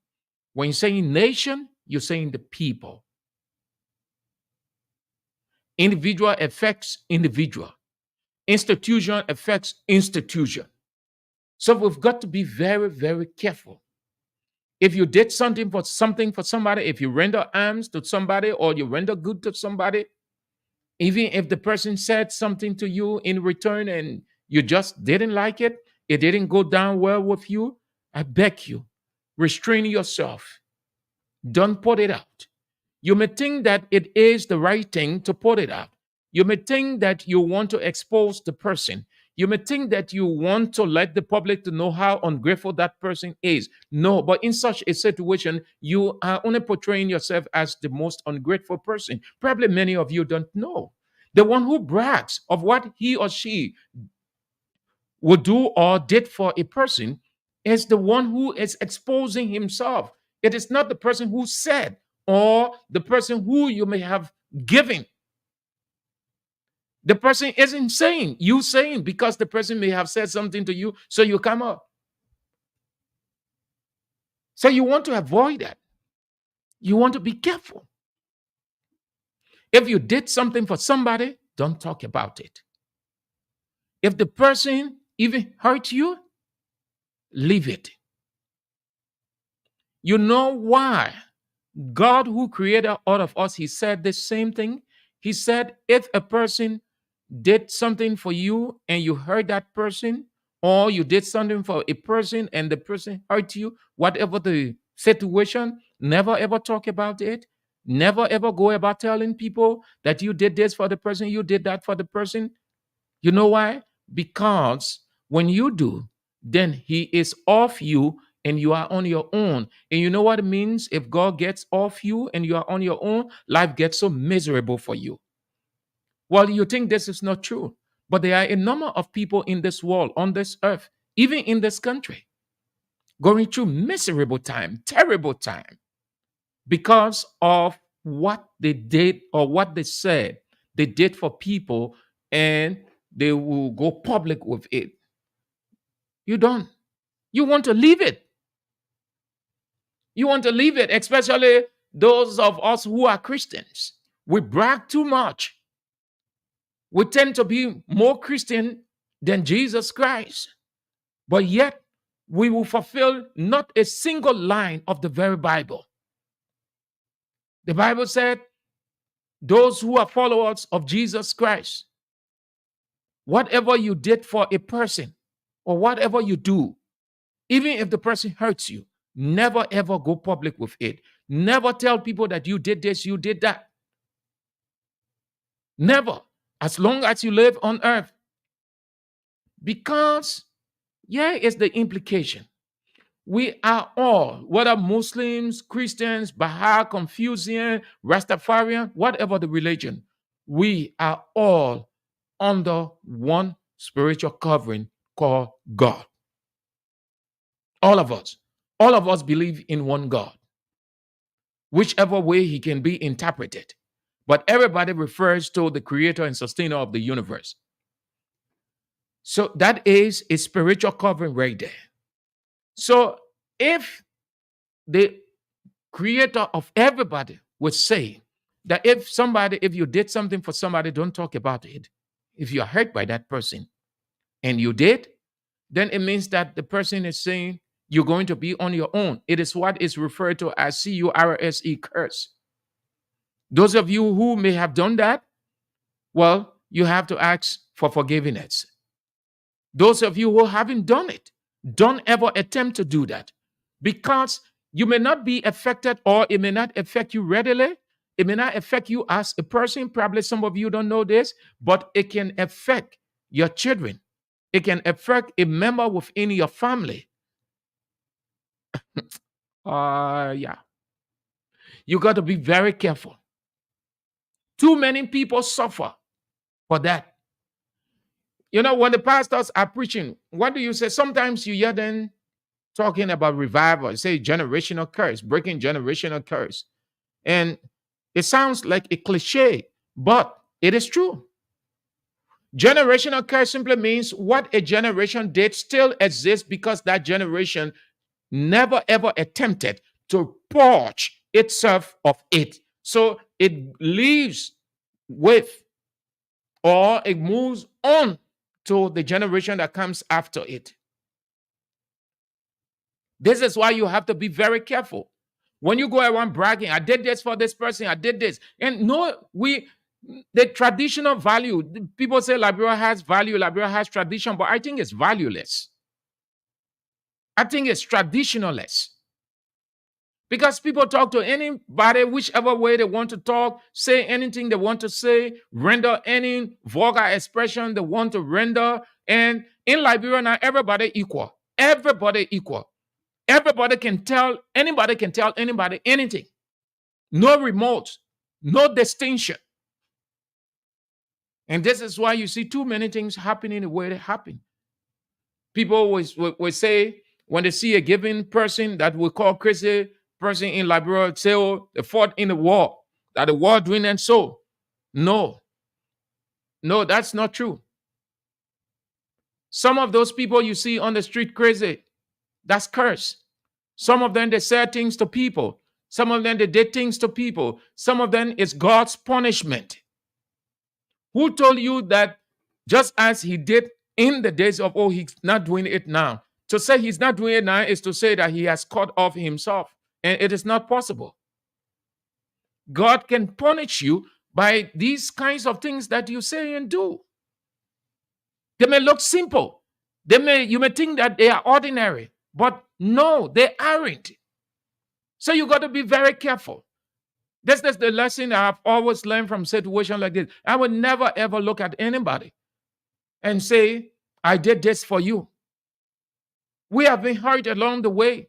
When you're saying nation, you're saying the people. Individual affects individual. Institution affects institution. So we've got to be very, very careful. If you did something for somebody, if you render alms to somebody or you render good to somebody, even if the person said something to you in return and you just didn't like it, it didn't go down well with you, I beg you, restrain yourself. Don't put it out. You may think that it is the right thing to put it out. You may think that you want to expose the person. You may think that you want to let the public to know how ungrateful that person is. No, but in such a situation, you are only portraying yourself as the most ungrateful person. Probably many of you don't know. The one who brags of what he or she would do or did for a person is the one who is exposing himself. It is not the person who said or the person who you may have given. The person isn't saying, you saying, because the person may have said something to you, so you come up. So you want to avoid that. You want to be careful. If you did something for somebody, don't talk about it. If the person even hurt you, leave it. You know why? God, who created all of us, he said the same thing. He said, if a person did something for you and you hurt that person, or you did something for a person and the person hurt you, whatever the situation, never ever talk about it. Never ever go about telling people that you did this for the person, you did that for the person. You know why? Because when you do, then he is off you and you are on your own. And you know what it means? If God gets off you and you are on your own, life gets so miserable for you. Well, you think this is not true, but there are a number of people in this world, on this earth, even in this country, going through miserable time, terrible time, because of what they did or what they said they did for people, and they will go public with it. You don't. You want to leave it. You want to leave it, especially those of us who are Christians. We brag too much. We tend to be more Christian than Jesus Christ. But yet, we will fulfill not a single line of the very Bible. The Bible said, those who are followers of Jesus Christ, whatever you did for a person or whatever you do, even if the person hurts you, never ever go public with it. Never tell people that you did this, you did that. Never, as long as you live on earth. Because here is the implication. We are all, whether Muslims, Christians, Baha'i, Confucian, Rastafarian, whatever the religion, we are all under one spiritual covering called God. All of us. All of us believe in one God, whichever way he can be interpreted. But everybody refers to the creator and sustainer of the universe. So that is a spiritual covering right there. So if the creator of everybody would say that if you did something for somebody, don't talk about it. If you are hurt by that person and you did, then it means that the person is saying you're going to be on your own. It is what is referred to as CURSE, curse. Those of you who may have done that, well, you have to ask for forgiveness. Those of you who haven't done it, don't ever attempt to do that, because you may not be affected, or it may not affect you readily. It may not affect you as a person. Probably some of you don't know this, but it can affect your children. It can affect a member within your family. Yeah. You got to be very careful. Too many people suffer for that. You know, when the pastors are preaching, what do you say? Sometimes you hear them talking about revival, say generational curse, breaking generational curse. And it sounds like a cliche, but it is true. Generational curse simply means what a generation did still exists because that generation never ever attempted to purge itself of it. So it lives with, or it moves on to the generation that comes after it. This is why you have to be very careful. When you go around bragging, I did this for this person, I did this. And no, the traditional value, people say Liberia has value, Liberia has tradition, but I think it's valueless. I think it's traditionalist. Because people talk to anybody, whichever way they want to talk, say anything they want to say, render any vulgar expression they want to render. And in Liberia now, everybody equal. Everybody equal. Everybody can tell, anybody can tell anybody anything. No remote, no distinction. And this is why you see too many things happening the way they happen. People always will say, when they see a given person that we call crazy person in Liberia, say, oh, they fought in the war, that the war doing and so. No, that's not true. Some of those people you see on the street crazy, that's curse. Some of them, they say things to people. Some of them, they did things to people. Some of them, it's God's punishment. Who told you that just as he did in the days of old, he's not doing it now? To say he's not doing it now is to say that he has cut off himself. And it is not possible. God can punish you by these kinds of things that you say and do. They may look simple. You may think that they are ordinary, but no, they aren't. So you got to be very careful. This is the lesson I've always learned from situations like this. I would never ever look at anybody and say, I did this for you. We have been hurt along the way,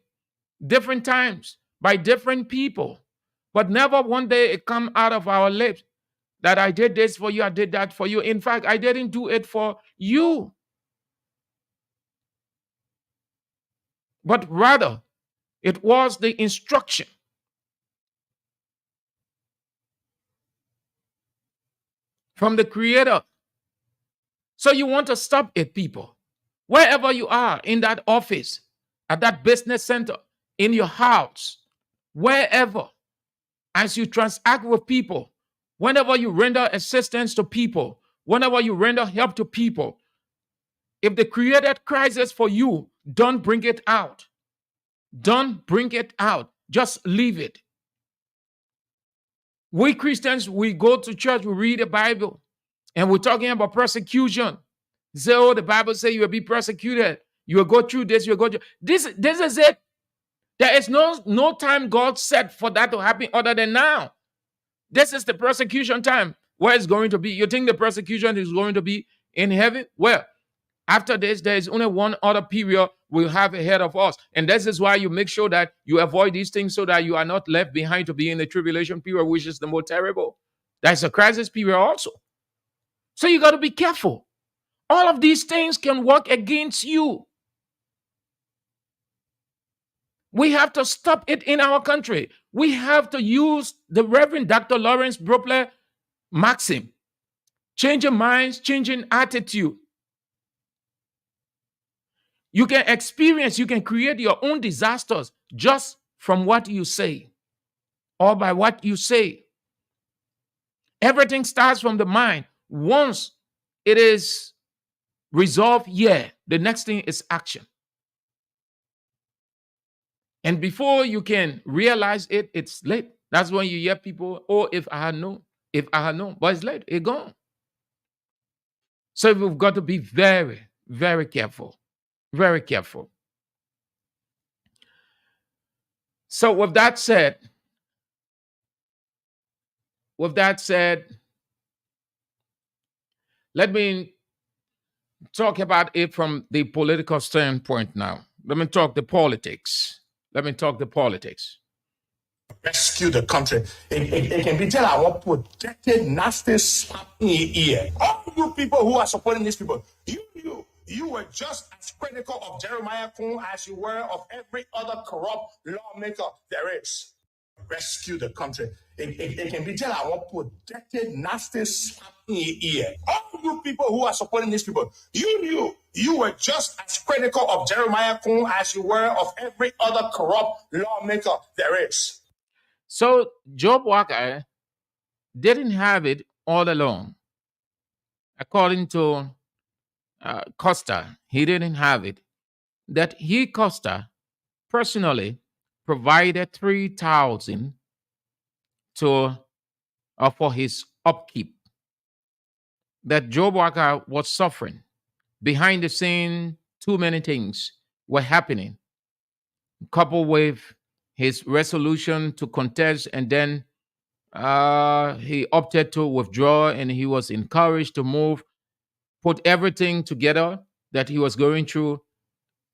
different times, by different people, but never one day it come out of our lips that I did this for you, I did that for you. In fact, I didn't do it for you. But rather, it was the instruction from the Creator. So you want to stop it, people. Wherever you are, in that office, at that business center, in your house, wherever, as you transact with people, whenever you render assistance to people, whenever you render help to people, if the created crisis for you, don't bring it out. Don't bring it out. Just leave it. We Christians, we go to church, we read the Bible, and we're talking about persecution. Say, oh, the Bible says you will be persecuted. You will go through this, you will go through. This is it. There is no time God set for that to happen other than now. This is the persecution time. Where it's going to be. You think the persecution is going to be in heaven? Well, after this, there is only one other period we'll have ahead of us. And this is why you make sure that you avoid these things so that you are not left behind to be in the tribulation period, which is the more terrible. That's a crisis period also. So you got to be careful. All of these things can work against you. We have to stop it in our country. We have to use the Reverend Dr. Lawrence Bropler maxim. Changing minds, changing attitude. You can experience, you can create your own disasters just from what you say or by what you say. Everything starts from the mind. Once it is resolved here, the next thing is action. And before you can realize it, it's late. That's when you hear people, oh, if I had known. But it's late, it's gone. So we've got to be very, very careful. Very careful. So with that said, let me talk about it from the political standpoint now. Let me talk the politics. Rescue the country. It can be tell our protected nasty slap in your ear. All you people who are supporting these people, you were just as critical of Jeremiah Kun as you were of every other corrupt lawmaker there is. Rescue the country. It can be tell our protected nasty slap in your ear. All you people who are supporting these people, you were just as critical of Jeremiah Kun as you were of every other corrupt lawmaker there is. So Job Walker didn't have it all along. According to Costa, he didn't have it. That he, Costa, personally provided 3,000 for his upkeep. That Job Walker was suffering. Behind the scene, too many things were happening, coupled with his resolution to contest, and then he opted to withdraw, and he was encouraged to move, put everything together that he was going through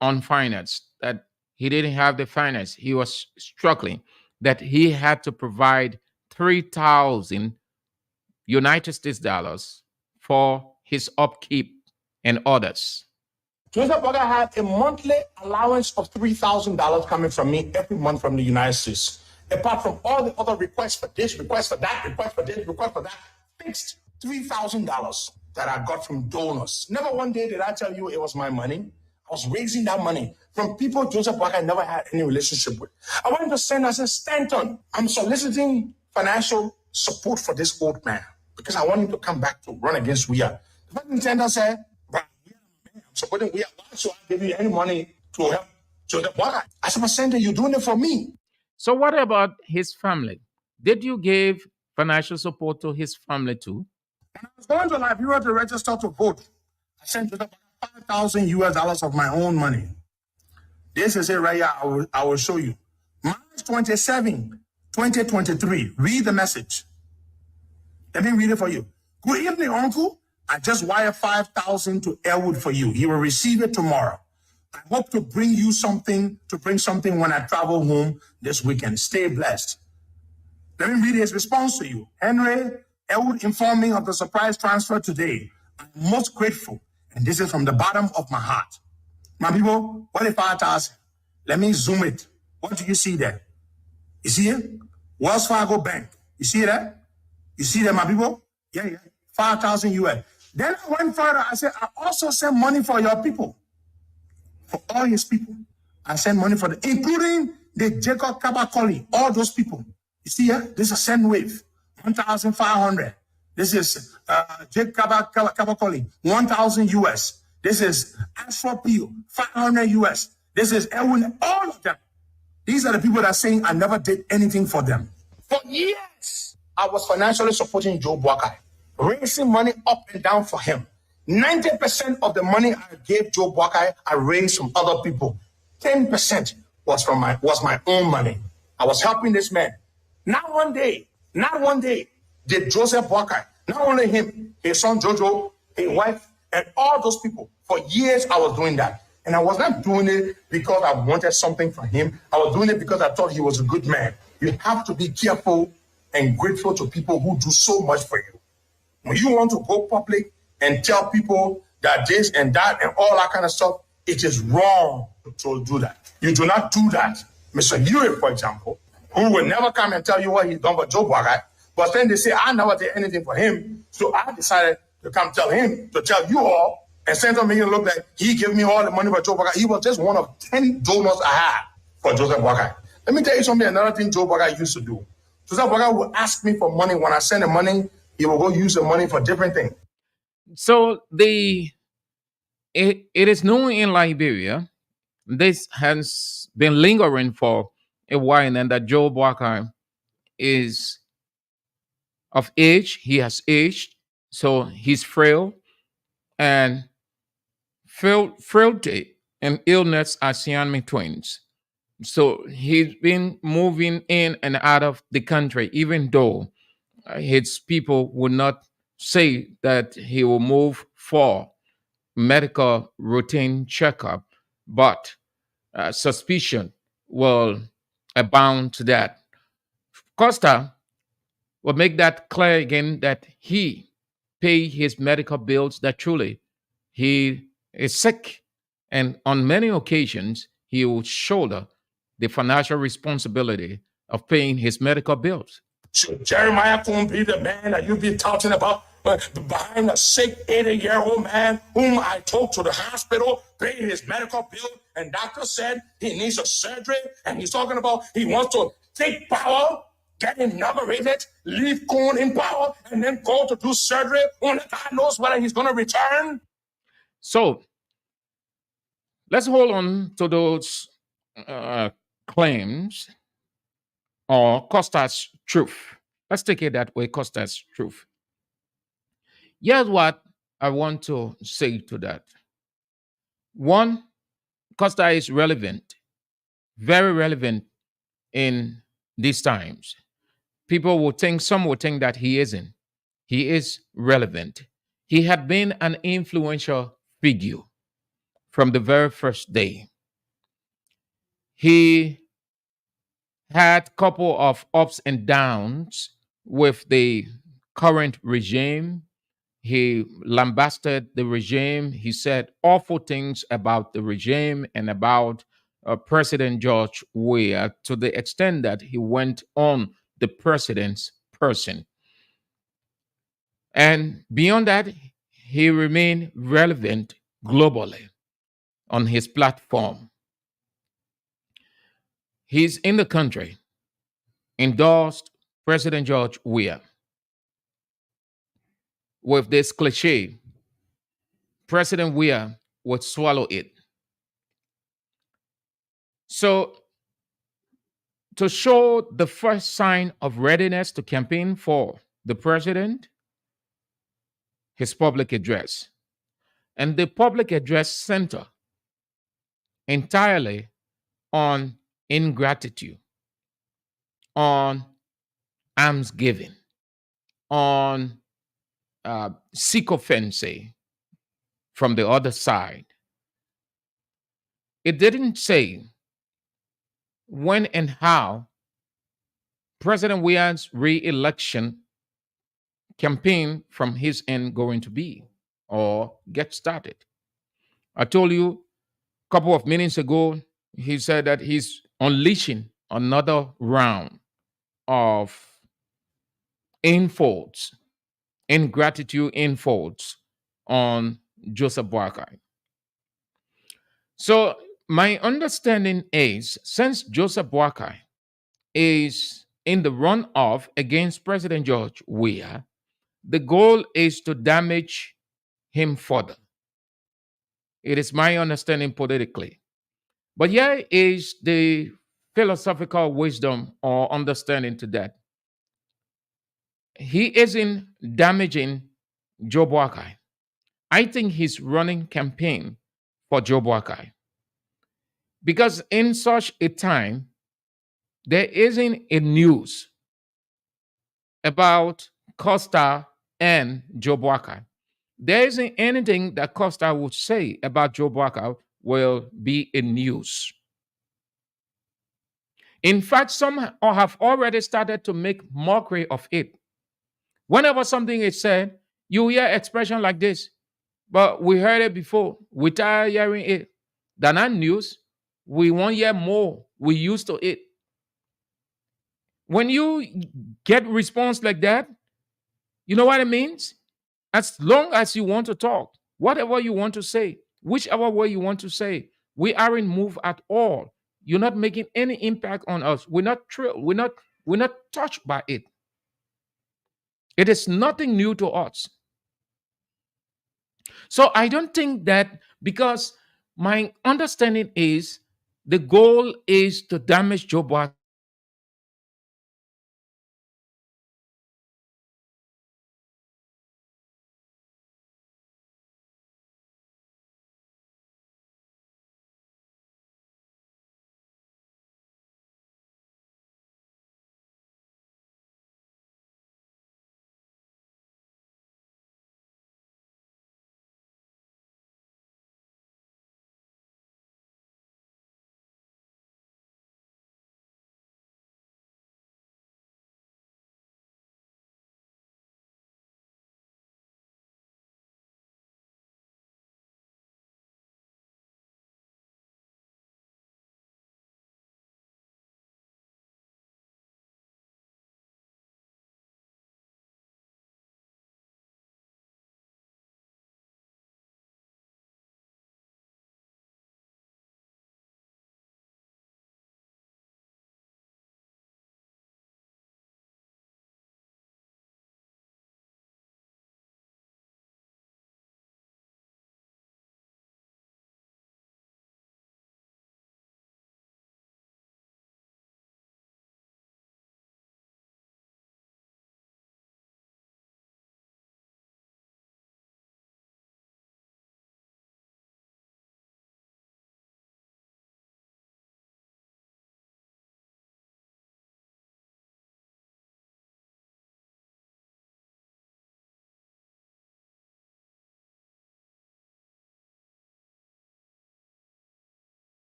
on finance, that he didn't have the finance, he was struggling, that he had to provide 3,000 United States dollars for his upkeep and others. Joseph Boga had a monthly allowance of $3,000 coming from me every month from the United States. Apart from all the other requests for this, requests for that, requests for this, requests for that, fixed $3,000 that I got from donors. Never one day did I tell you it was my money. I was raising that money from people Joseph Boga never had any relationship with. I wanted to send, I said, Stanton, I'm soliciting financial support for this old man because I want him to come back to run against WIA. The president Stanton said, but I'm supporting WIA. Why should I give you any money to help Joseph Boga? I said, but Stanton, you're doing it for me. So what about his family? Did you give financial support to his family too? When I was going to Liberia to register to vote, I sent Joseph Boga 5,000 US dollars of my own money. This is it right here. I will show you. March 27, 2023. Read the message. Let me read it for you. Good evening, Uncle. I just wired 5,000 to Elwood for you. He will receive it tomorrow. I hope to bring something when I travel home this weekend. Stay blessed. Let me read his response to you. Henry, Elwood informed me of the surprise transfer today. I'm most grateful, and this is from the bottom of my heart. My people, what if 5,000? Let me zoom it. What do you see there? You see it? Wells Fargo Bank. You see that? You see that, my people? Yeah. 5,000 US. Then I went further. I said, I also send money for your people. For all his people. I send money for them, including the Jacob Kabakoli, all those people. You see here? This is a send wave. 1,500. This is Jacob Kabakoli, 1,000 US. This is Afro Peel, 500 US. This is Elwin, all of them. These are the people that are saying I never did anything for them. For years, I was financially supporting Joe Boakai, raising money up and down for him. 90% of the money I gave Joe Boakai, I raised from other people. 10% was my own money. I was helping this man. Not one day did Joseph Boakai, not only him, his son Jojo, his wife, and all those people. For years, I was doing that. And I was not doing it because I wanted something from him. I was doing it because I thought he was a good man. You have to be careful and grateful to people who do so much for you. When you want to go public and tell people that this and that and all that kind of stuff, it is wrong to do that. You do not do that. Mr. Yuri, for example, who will never come and tell you what he's done for Joe Boakai, but then they say, I never did anything for him. So I decided to come tell him, to tell you all, and send him look like he gave me all the money for Joe Boakai. He was just one of 10 donors I had for Joseph Boakai. Let me tell you something, another thing Joe Boakai used to do. Joseph Boakai would ask me for money. When I send him money, he will go use the money for different things. So it is known in Liberia, this has been lingering for a while, and that Joe Boakai is of age. He has aged, so he's frail, and frailty and illness are Siamese twins. So he's been moving in and out of the country, even though his people would not say that he will move for medical routine checkup, but suspicion will abound to that. Costa will make that clear again that he pay his medical bills, that truly he is sick, and on many occasions he will shoulder the financial responsibility of paying his medical bills. Should Jeremiah couldn't be the man that you be talking about behind a sick 80-year-old man whom I took to the hospital, paid his medical bill, and doctor said he needs a surgery, and he's talking about he wants to take power, get inaugurated, leave Coon in power, and then go to do surgery. Only God knows whether he's going to return. So let's hold on to those claims or Costa's truth. Let's take it that way, Costa's truth. Here's what I want to say to that. One, Costa is relevant, very relevant in these times. People will think, some will think that he isn't. He is relevant. He had been an influential figure from the very first day. He had couple of ups and downs with the current regime. He lambasted the regime. He said awful things about the regime and about President George Weah, to the extent that he went on the president's person. And beyond that, he remained relevant globally on his platform. He's in the country, endorsed President George Weah with this cliche: President Weah would swallow it. So, to show the first sign of readiness to campaign for the president, his public address. And the public address center entirely on ingratitude, on almsgiving, on sycophancy from the other side. It didn't say when and how President Weah's re-election campaign from his end going to be or get started. I told you a couple of minutes ago, he said that he's unleashing another round of infolds, ingratitude infolds on Joseph Boakai. So my understanding is, since Joseph Boakai is in the runoff against President George Weah, the goal is to damage him further. It is my understanding politically. But here is the philosophical wisdom or understanding to that. He isn't damaging Joe Boakai. I think he's running campaign for Joe Boakai. Because in such a time, there isn't a news about Costa and Joe Boakai. There isn't anything that Costa would say about Joe Boakai will be in news. In fact, some have already started to make mockery of it. Whenever something is said, you hear expression like this. But we heard it before. We tired hearing it. They're not news. We won't hear more. We used to it. When you get response like that, you know what it means? As long as you want to talk, whatever you want to say, whichever way you want to say, we aren't moved at all. You're not making any impact on us. We're not thrilled. We're not touched by it. It is nothing new to us. So I don't think that, because my understanding is the goal is to damage Joe Boakai